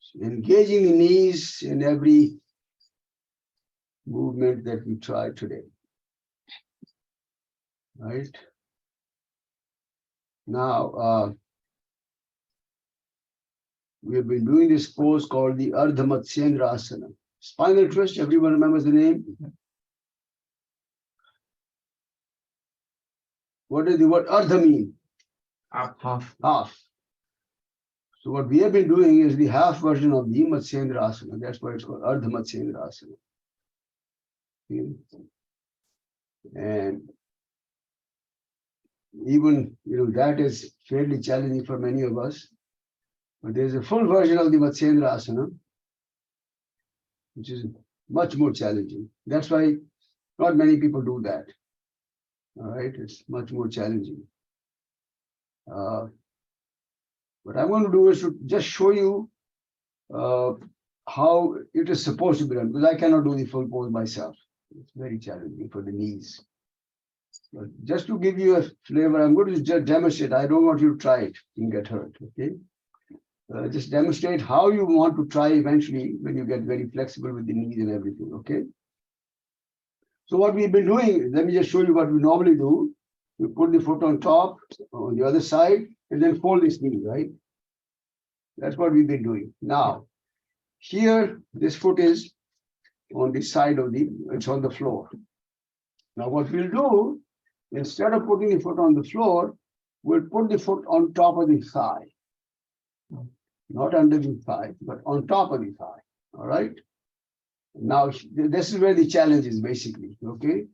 So engaging the knees in every movement that we try today. Right? Now, we have been doing this pose called the Ardha Matsyendra Asana. Spinal twist, everyone remembers the name? What does the word Ardha mean? Half. Half. So what we have been doing is the half version of the Matsyendra Asana. That's why it's called Ardha Matsyendra Asana. Okay. And even that is fairly challenging for many of us. But there's a full version of the Matsyendra Asana, which is much more challenging. That's why not many people do that. All right, it's much more challenging. What I'm going to do is to just show you how it is supposed to be done, because I cannot do the full pose myself. It's very challenging for the knees. But just to give you a flavor, I'm going to just demonstrate. I don't want you to try it and get hurt, okay? Just demonstrate how you want to try eventually when you get very flexible with the knees and everything, okay? So what we've been doing, let me just show you what we normally do. We put the foot on top, on the other side, and then fold this knee, right? That's what we've been doing. Now, here, this foot is on the side of it's on the floor. Now what we'll do, instead of putting the foot on the floor, we'll put the foot on top of the thigh. Not under the thigh, but on top of the thigh, all right? Now, this is where the challenge is basically, okay?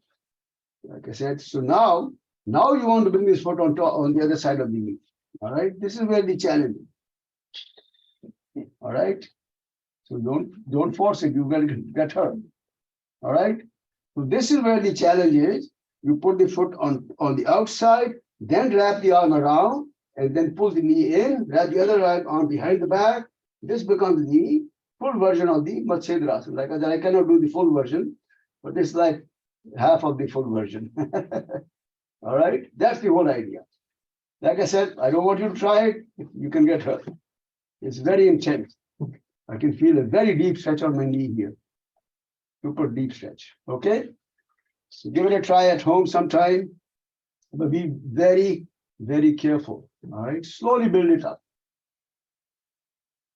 Like I said, so now you want to bring this foot on top, on the other side of the knee, all right? This is where the challenge is, all right? So don't force it, you will get hurt, all right? So this is where the challenge is. You put the foot on the outside, then wrap the arm around, and then pull the knee in, wrap the other arm behind the back. This becomes the full version of the Matsyendra Asana. Like I said, I cannot do the full version, but it's like half of the full version. All right, that's the whole idea. Like I said, I don't want you to try it. You can get hurt. It's very intense. I can feel a very deep stretch on my knee here. Super deep stretch. Okay, so give it a try at home sometime, but be very, very careful. All right, slowly build it up.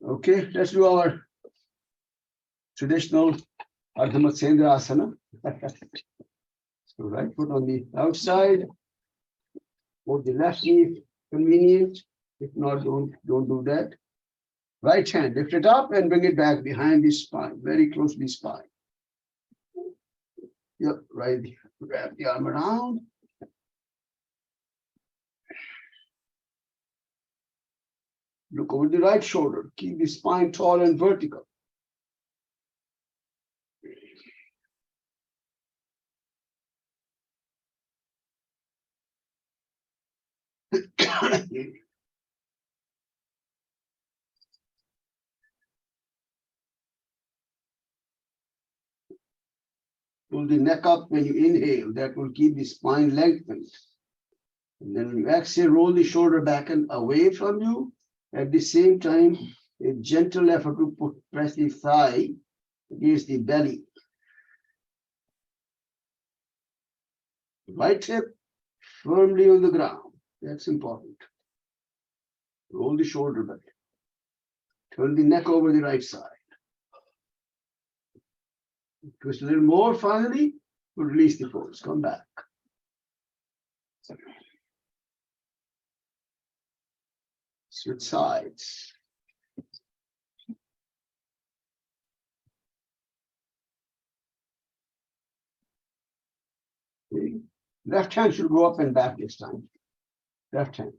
Okay, let's do our traditional Ardha Matsyendra Asana. So right foot on the outside, hold the left knee convenient. If not, don't do that. Right hand, lift it up and bring it back behind the spine, very close to the spine. Yep, right. Wrap the arm around. Look over the right shoulder. Keep the spine tall and vertical. Pull the neck up when you inhale. That will keep the spine lengthened. And then when you exhale, roll the shoulder back and away from you. At the same time, a gentle effort to press the thigh against the belly. Right hip firmly on the ground. That's important. Roll the shoulder back. Turn the neck over the right side. Twist a little more finally. We'll release the pose. Come back. Switch sides. Okay. Left hand should go up and back this time. Left hand.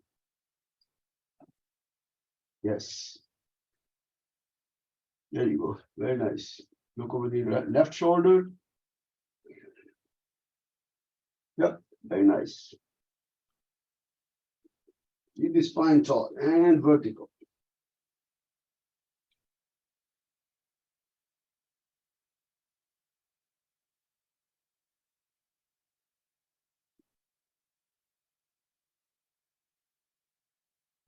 Yes. There you go. Very nice. Look over the left shoulder. Yep, very nice. Keep the spine tall and vertical.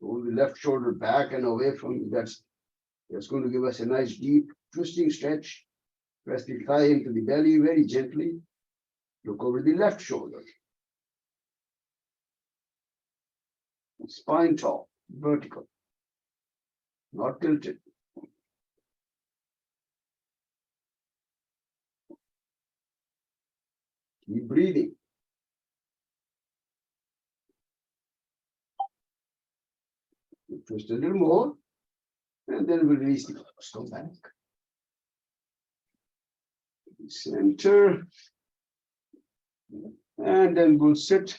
Hold the left shoulder back and away from that's going to give us a nice deep twisting stretch. Press the thigh into the belly very gently. Look over the left shoulder. Spine tall, vertical, not tilted. Keep breathing. Twist a little more, and then we'll release the arms. Come back. Center. And then we'll sit.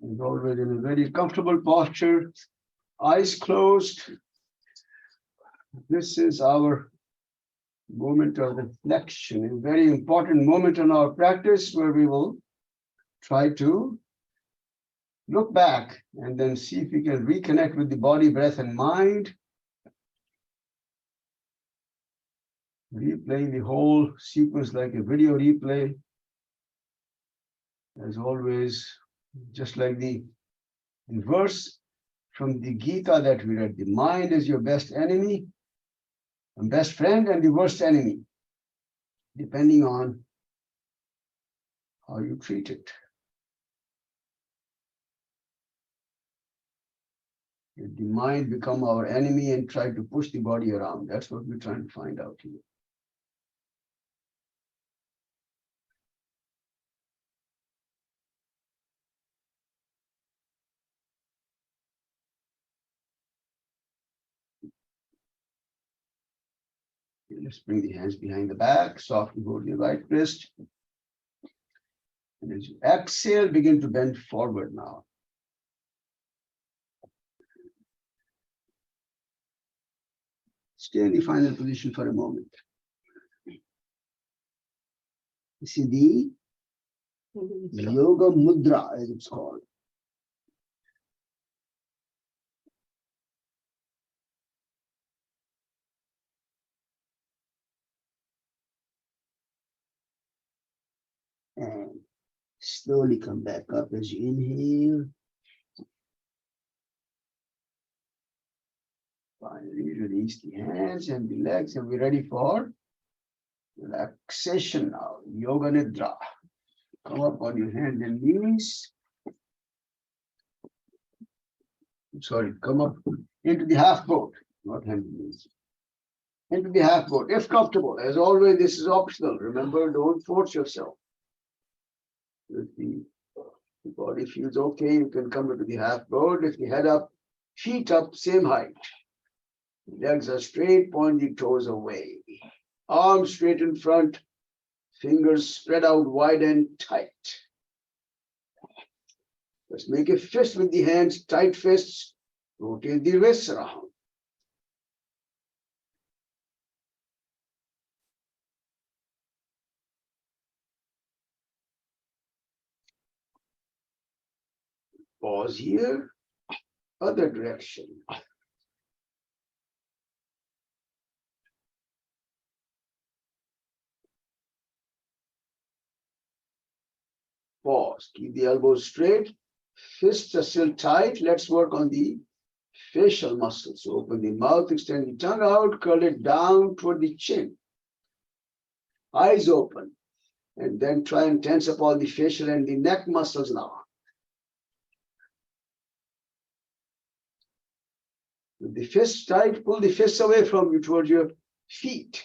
As always, in a very comfortable posture, eyes closed. This is our moment of reflection, a very important moment in our practice where we will try to look back and then see if we can reconnect with the body, breath, and mind. Replaying the whole sequence like a video replay. As always, just like the verse from the Gita that we read, the mind is your best enemy, and best friend, and the worst enemy, depending on how you treat it. If the mind become our enemy and try to push the body around, that's what we're trying to find out here. Let's bring the hands behind the back, softly hold your right wrist. And as you exhale, begin to bend forward now. Stay in the final position for a moment. You see the yoga mudra, as it's called. And slowly come back up as you inhale. Finally, release the hands and the legs, and we're ready for relaxation now. Yoga Nidra. Come up on your hands and knees. Sorry, come up into the half boat, not hands and knees. Into the half boat, if comfortable. As always, this is optional. Remember, don't force yourself. If the body feels okay, you can come into the half boat. If the head up, feet up, same height. Legs are straight, point the toes away. Arms straight in front, fingers spread out wide and tight. Let's make a fist with the hands, tight fists. Rotate the wrists around. Pause here, other direction. Pause, keep the elbows straight, fists are still tight. Let's work on the facial muscles. So open the mouth, extend the tongue out, curl it down toward the chin. Eyes open, and then try and tense up all the facial and the neck muscles now. With the fists tight, pull the fists away from you towards your feet.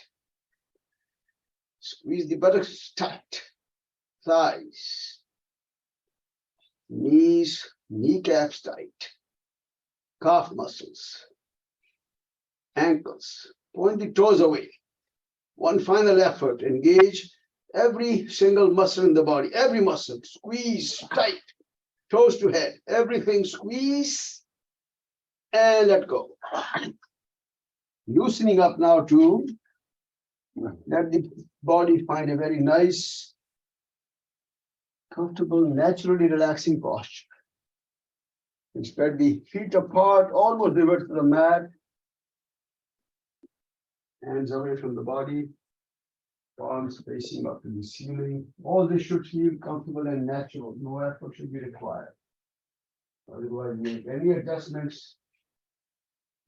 Squeeze the buttocks tight, thighs, knees, kneecaps tight, calf muscles, ankles. Point the toes away. One final effort, engage every single muscle in the body, every muscle, squeeze tight, toes to head, everything squeeze and let go. Loosening up now to let the body find a very nice, comfortable, naturally relaxing posture. And spread the feet apart, almost revert to the mat. Hands away from the body. Palms facing up to the ceiling. All this should feel comfortable and natural. No effort should be required. Otherwise, make any adjustments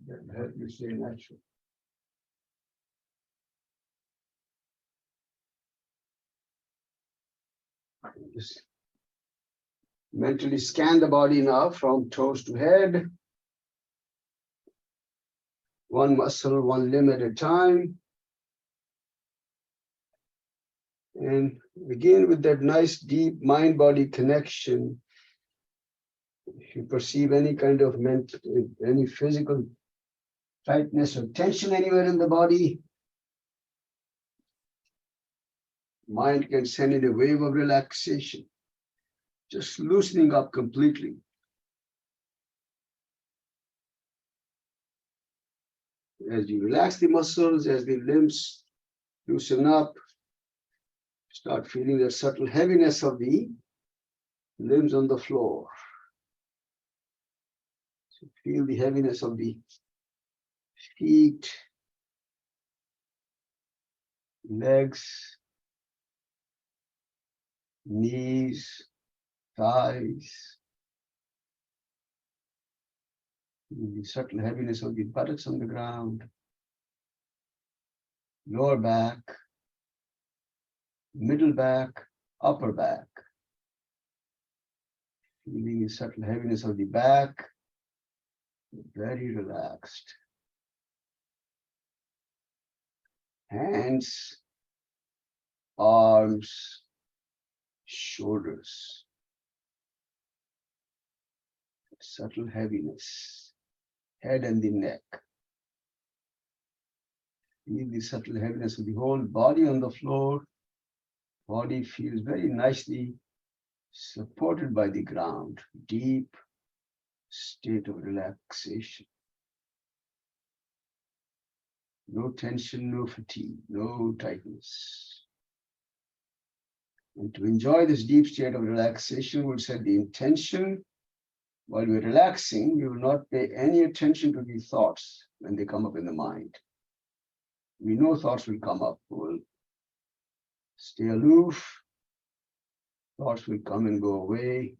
that will help you stay natural. Just mentally scan the body now from toes to head. One muscle, one limb at a time. And again, with that nice deep mind-body connection, if you perceive any kind of mental, any physical tightness or tension anywhere in the body, mind can send in a wave of relaxation, just loosening up completely. As you relax the muscles, as the limbs loosen up, start feeling the subtle heaviness of the limbs on the floor. So feel the heaviness of the feet, legs, knees, thighs, the subtle heaviness of the buttocks on the ground, lower back, middle back, upper back. Feeling the subtle heaviness of the back, very relaxed. Hands, arms, shoulders. Subtle heaviness, head and the neck. Feel the subtle heaviness of the whole body on the floor. Body feels very nicely supported by the ground. Deep state of relaxation. No tension, no fatigue, no tightness. And to enjoy this deep state of relaxation, we'll set the intention. While we're relaxing, we will not pay any attention to the thoughts when they come up in the mind. We know thoughts will come up. We'll stay aloof. Thoughts will come and go away.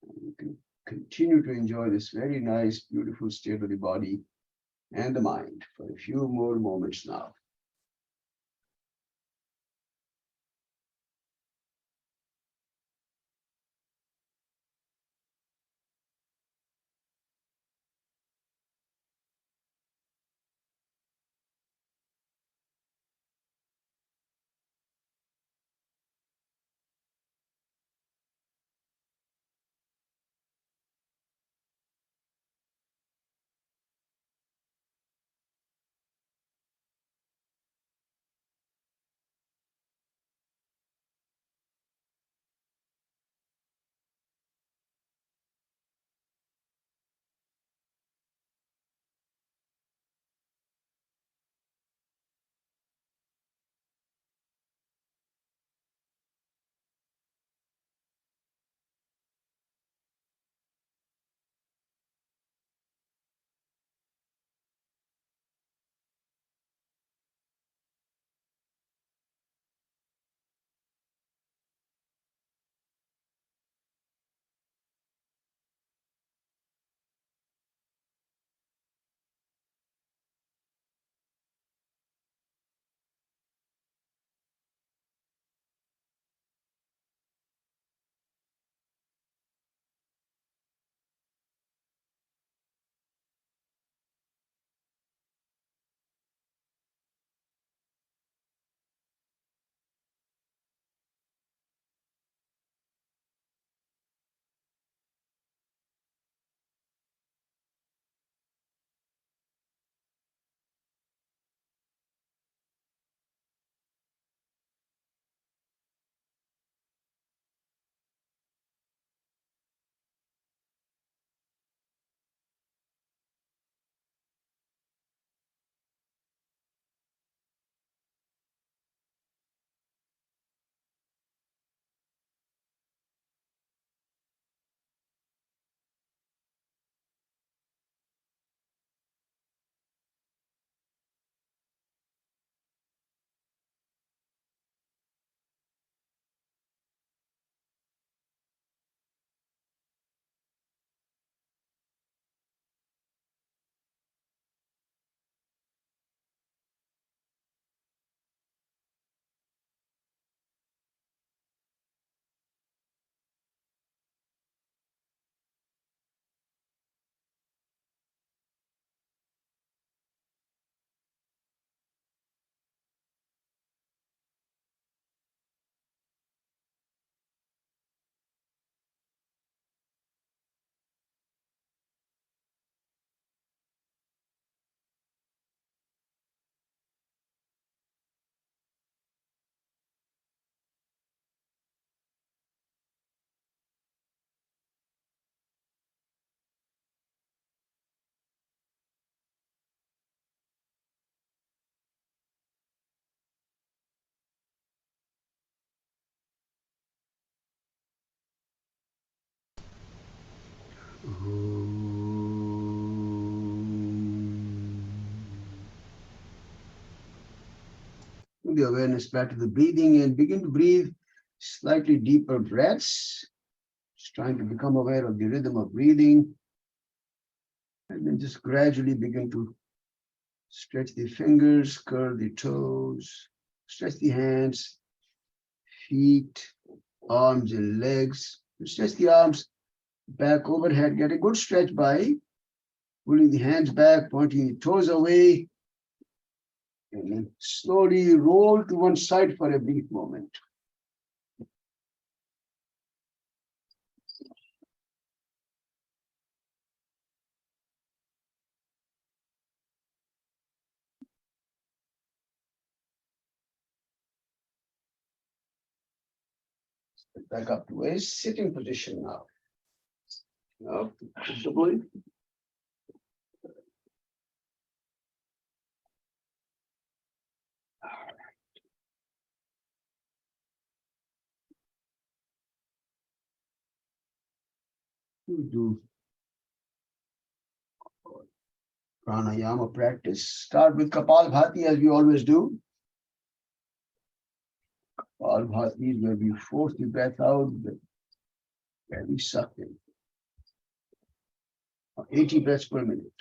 And we can continue to enjoy this very nice, beautiful state of the body and the mind for a few more moments now. the awareness back to the breathing and begin to breathe slightly deeper breaths. Just trying to become aware of the rhythm of breathing. And then just gradually begin to stretch the fingers, curl the toes, stretch the hands, feet, arms and legs. Stretch the arms back overhead. Get a good stretch by pulling the hands back, pointing the toes away, and then slowly roll to one side for a brief moment. Back up to a sitting position now. Now, comfortably. Do pranayama practice. Start with Kapalbhati as we always do. Kapalbhati is where we force the breath out, where we suck in. 80 breaths per minute.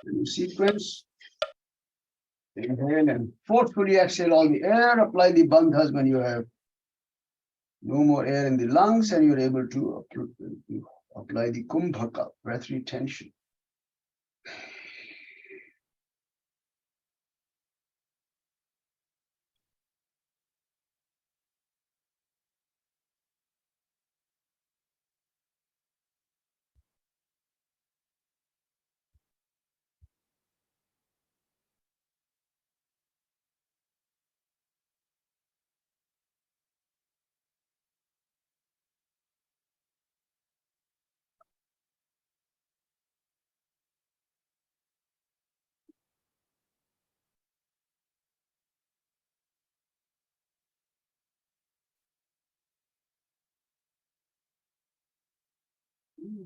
And sequence. Inhale and forcefully exhale all the air. Apply the bandhas when you have no more air in the lungs and you're able to apply the kumbhaka, breath retention.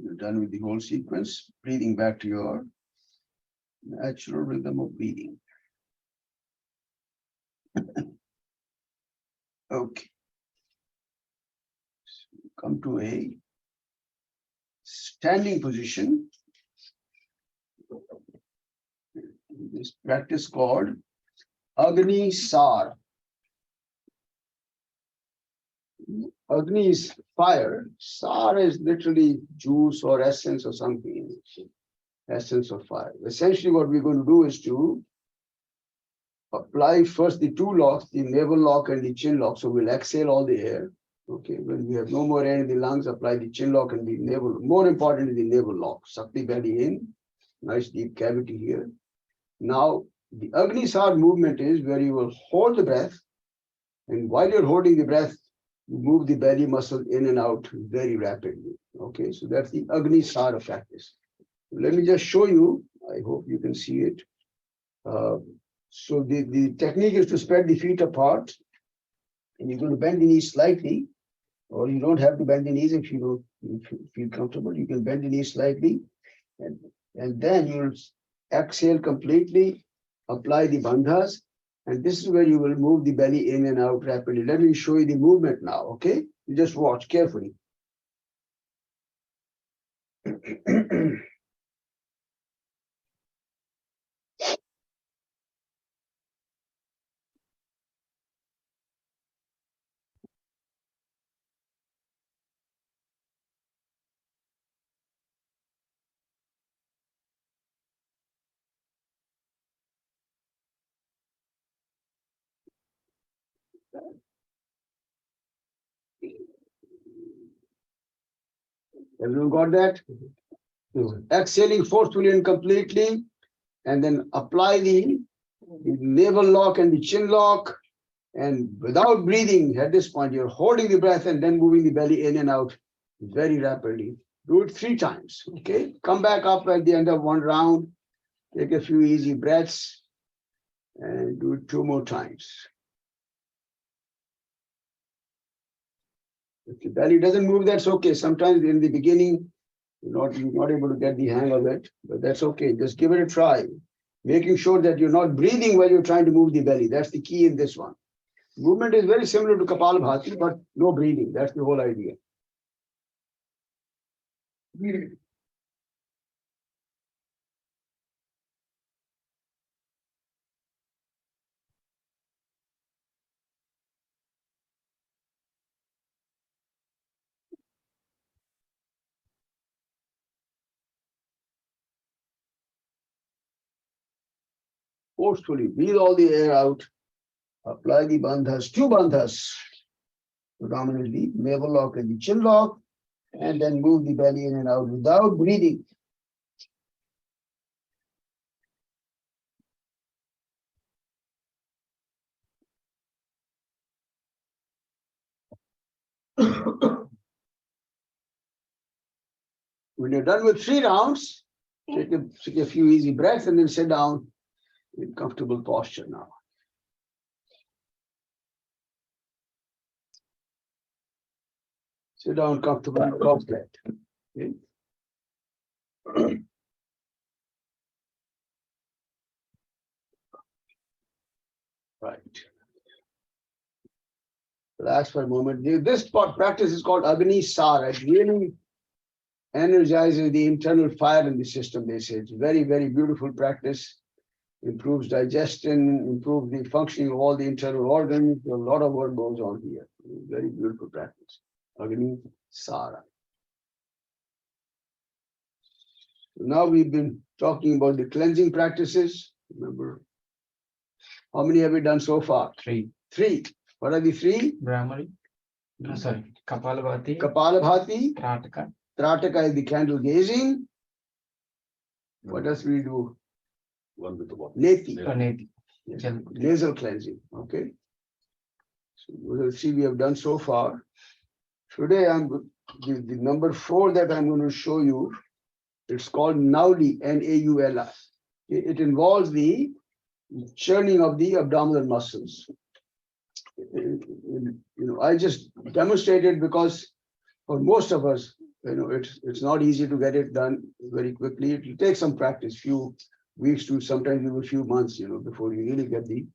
You're done with the whole sequence, breathing back to your natural rhythm of breathing. Okay. Come to a standing position. This practice called Agni Sar. Agni is fire. Sar is literally juice or essence or something. Essence of fire. Essentially, what we're going to do is to apply first the two locks, the navel lock and the chin lock. So we'll exhale all the air. Okay, when we have no more air in the lungs, apply the chin lock and the navel. More importantly, the navel lock. Suck the belly in. Nice deep cavity here. Now, the Agni Sar movement is where you will hold the breath. And while you're holding the breath, you move the belly muscle in and out very rapidly. Okay, so that's the Agni Sar practice. Let me just show you. I hope you can see it. So the technique is to spread the feet apart. And you're going to bend the knees slightly. Or you don't have to bend the knees if you don't feel comfortable. You can bend the knees slightly. And then you'll exhale completely, apply the bandhas, And this is where you will move the belly in and out rapidly. Let me show you the movement now, okay? You just watch carefully. Everyone got that? Exhaling forcefully and completely, and then apply the navel lock and the chin lock. And without breathing at this point, you're holding the breath and then moving the belly in and out very rapidly. Do it 3 times, okay? Come back up at the end of 1 round, take a few easy breaths, and do it 2 more times. If the belly doesn't move, that's okay. Sometimes in the beginning, you're not able to get the hang of it, but that's okay. Just give it a try. Making sure that you're not breathing while you're trying to move the belly. That's the key in this one. Movement is very similar to Kapalabhati, but no breathing. That's the whole idea. Forcefully breathe all the air out. Apply the bandhas, 2 bandhas, predominantly navel lock and the chin lock, and then move the belly in and out without breathing. When you're done with 3 rounds, take a few easy breaths and then sit down in comfortable posture now. Sit down comfortable in cross legged. Okay. Right. Relax for a moment. This practice is called Agni Sara. It really energizes the internal fire in the system, they say. It's very, very beautiful practice. Improves digestion, improves the functioning of all the internal organs. A lot of work goes on here. Very beautiful practice. Agni Sara. Now we've been talking about the cleansing practices. Remember, how many have we done so far? 3. 3. What are the 3? Brahmari. No, sorry. Kapalabhati. Kapalabhati. Trataka. Trataka is the candle gazing. What else we do? One with the water. Neti. Neti. Yes. Jal- Nasal cleansing. Okay. So we'll see we have done so far. Today the number 4 that I'm going to show you. It's called Nauli, N-A-U-L-I. It involves the churning of the abdominal muscles. I just demonstrated because for most of us, it's not easy to get it done very quickly. It will take some practice, few weeks to sometimes even a few months, before you really get the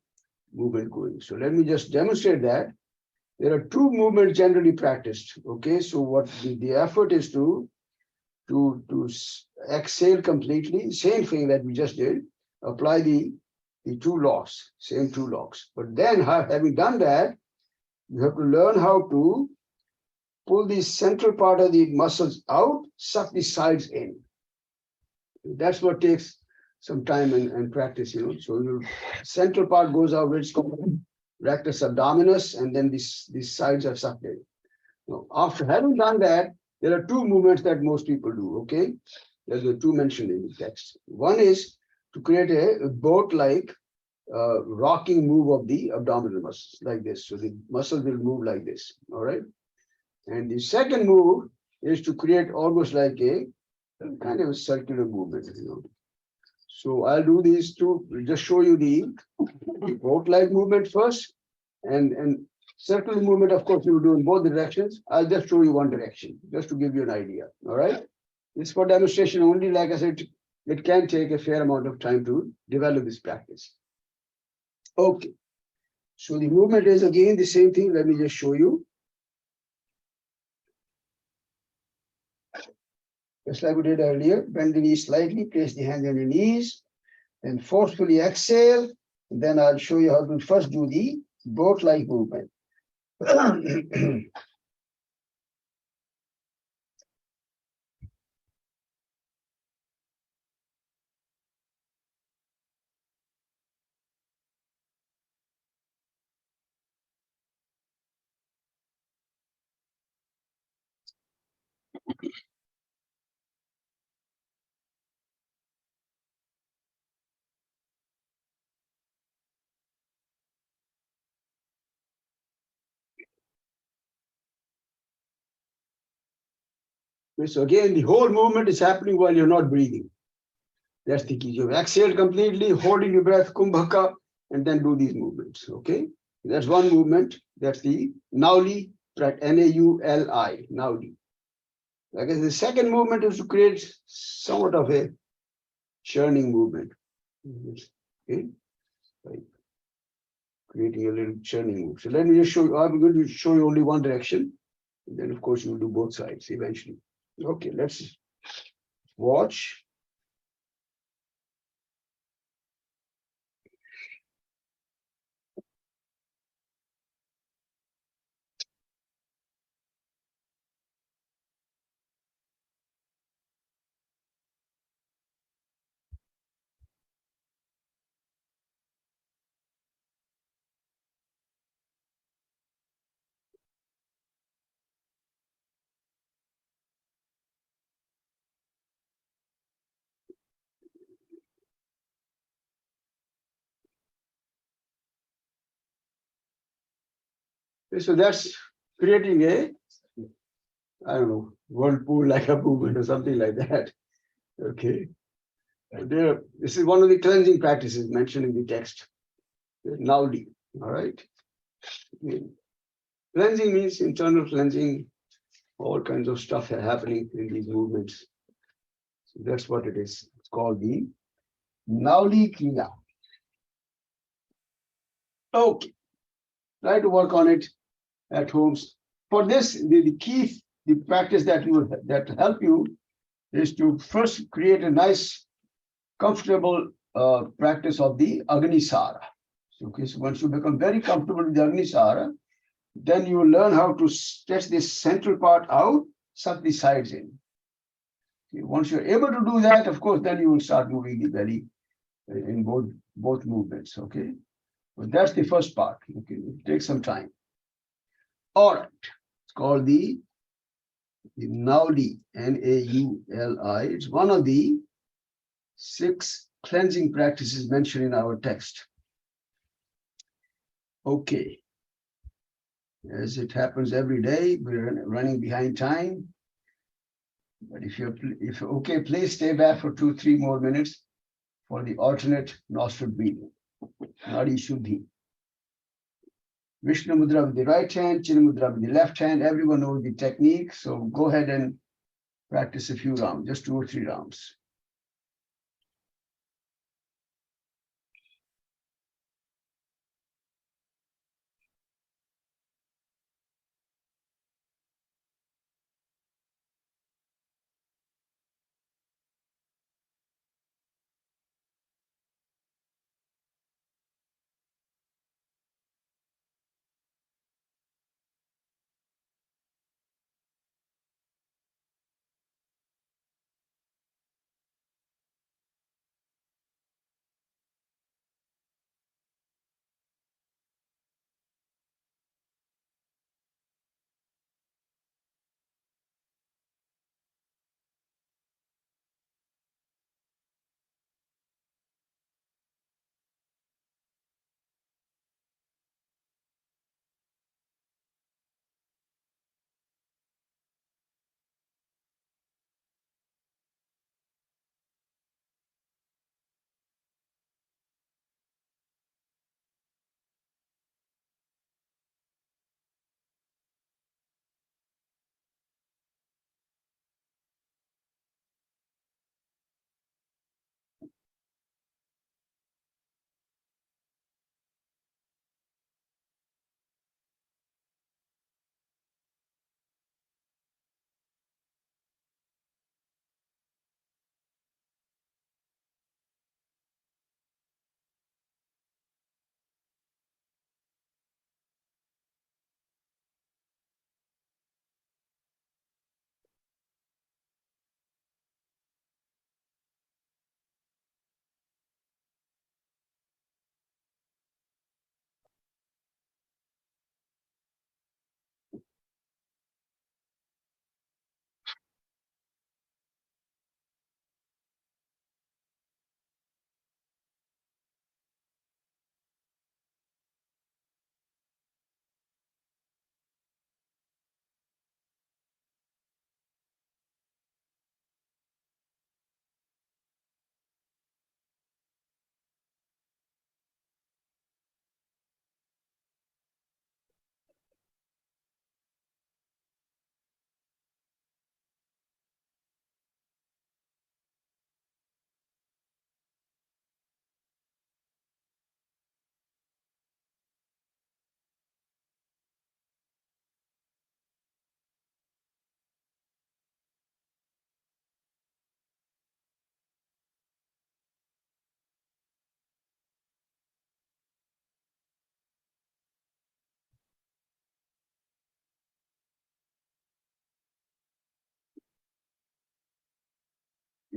movement going. So let me just demonstrate that. There are 2 movements generally practiced. Okay, so what the effort is to exhale completely, same thing that we just did, apply the 2 locks, same 2 locks. But then having done that, you have to learn how to pull the central part of the muscles out, suck the sides in. That's what takes some time and practice, So your central part goes out, which is called rectus abdominis, and then these sides are sucked in. Now, after having done that, there are 2 movements that most people do, okay? There's the 2 mentioned in the text. One is to create a boat-like rocking move of the abdominal muscles, like this. So the muscles will move like this, all right? And the second move is to create almost like a kind of a circular movement, So I'll do these 2, just show you the boat-like movement first, and circular movement, of course, you do in both directions. I'll just show you one direction, just to give you an idea, all right? It's for demonstration only. Like I said, it can take a fair amount of time to develop this practice. Okay, So the movement is again the same thing. Let me just show you. Just like we did earlier, bend the knees slightly, place the hands on your knees, then forcefully exhale. And then I'll show you how to first do the boat-like movement. So again, the whole movement is happening while you're not breathing. That's the key. You've exhaled completely, holding your breath, kumbhaka, and then do these movements. Okay, that's one movement. That's the Nauli, Nauli, Nauli. I guess the second movement is to create somewhat of a churning movement. Okay, like creating a little churning move. So let me just show you. I'm going to show you only one direction, and then of course you'll do both sides eventually. Okay, let's watch. So that's creating a, I don't know, whirlpool like a movement or something like that. Okay. There, this is one of the cleansing practices mentioned in the text. Naudi. All right. Cleansing means internal cleansing, all kinds of stuff are happening in these movements. So that's what it is. It's called the Naudi Kriya. Okay. Try to work on it at homes. For this, the key, the practice that help you is to first create a nice, comfortable practice of the Agnisara. Okay, so once you become very comfortable with the Agnisara, then you will learn how to stretch this central part out, suck the sides in. Okay, once you're able to do that, of course, then you will start moving the belly in both movements. Okay, but that's the first part. Okay, it takes some time. All right, it's called the Nauli, Nauli. It's one of the 6 cleansing practices mentioned in our text. Okay. As it happens every day, we're running behind time. But if okay, please stay back for 2-3 more minutes for the alternate nostril breathing. Nadi Shuddhi. Vishnu Mudra with the right hand, Chin Mudra with the left hand. Everyone knows the technique. So go ahead and practice a few rounds, just 2 or 3 rounds.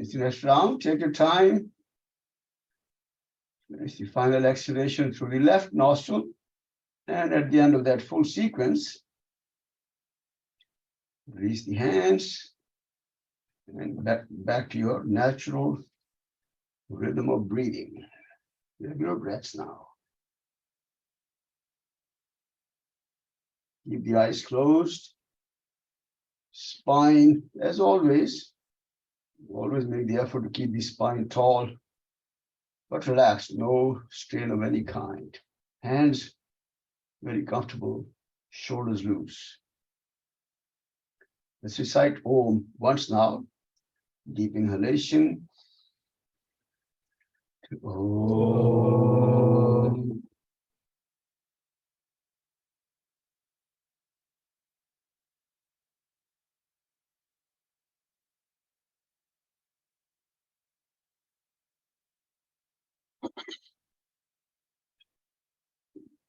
It's the next round. Take your time. Finish the final exhalation through the left nostril. And at the end of that full sequence, release the hands and back to your natural rhythm of breathing. Regular breaths now. Keep the eyes closed. Spine, as always make the effort to keep the spine tall, but relaxed, no strain of any kind. Hands very comfortable, shoulders loose. Let's recite Om once now. Deep inhalation. Om.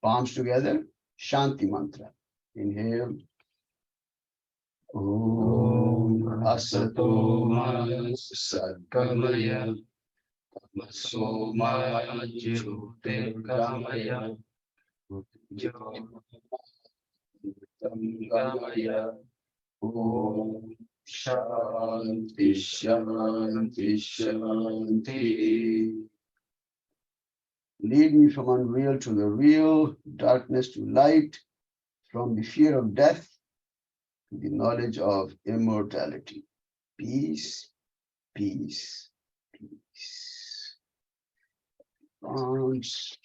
Palms together, Shanti mantra. Inhale. Om Asato Ma Satgamaya Tamaso Ma Jyotirgamaya Jyotirgamaya Om Shanti Shanti Shanti. Lead me from unreal to the real, darkness to light, from the fear of death to the knowledge of immortality. Peace, peace, peace. Palms.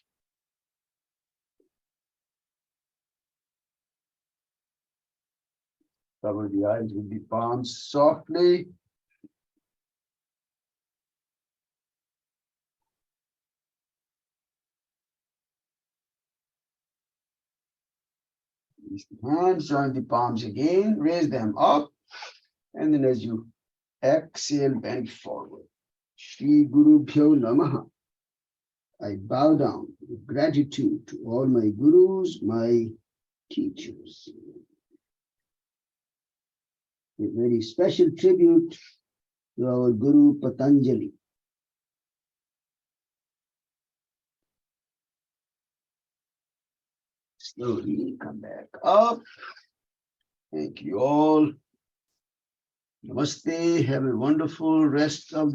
Cover the eyes with the palms softly. Release the hands, join the palms again, raise them up, and then as you exhale, bend forward. Shri Guru Bhyo Namaha. I bow down with gratitude to all my gurus, my teachers. A very special tribute to our Guru Patanjali. Slowly come back up. Thank you all. Namaste. Have a wonderful rest of the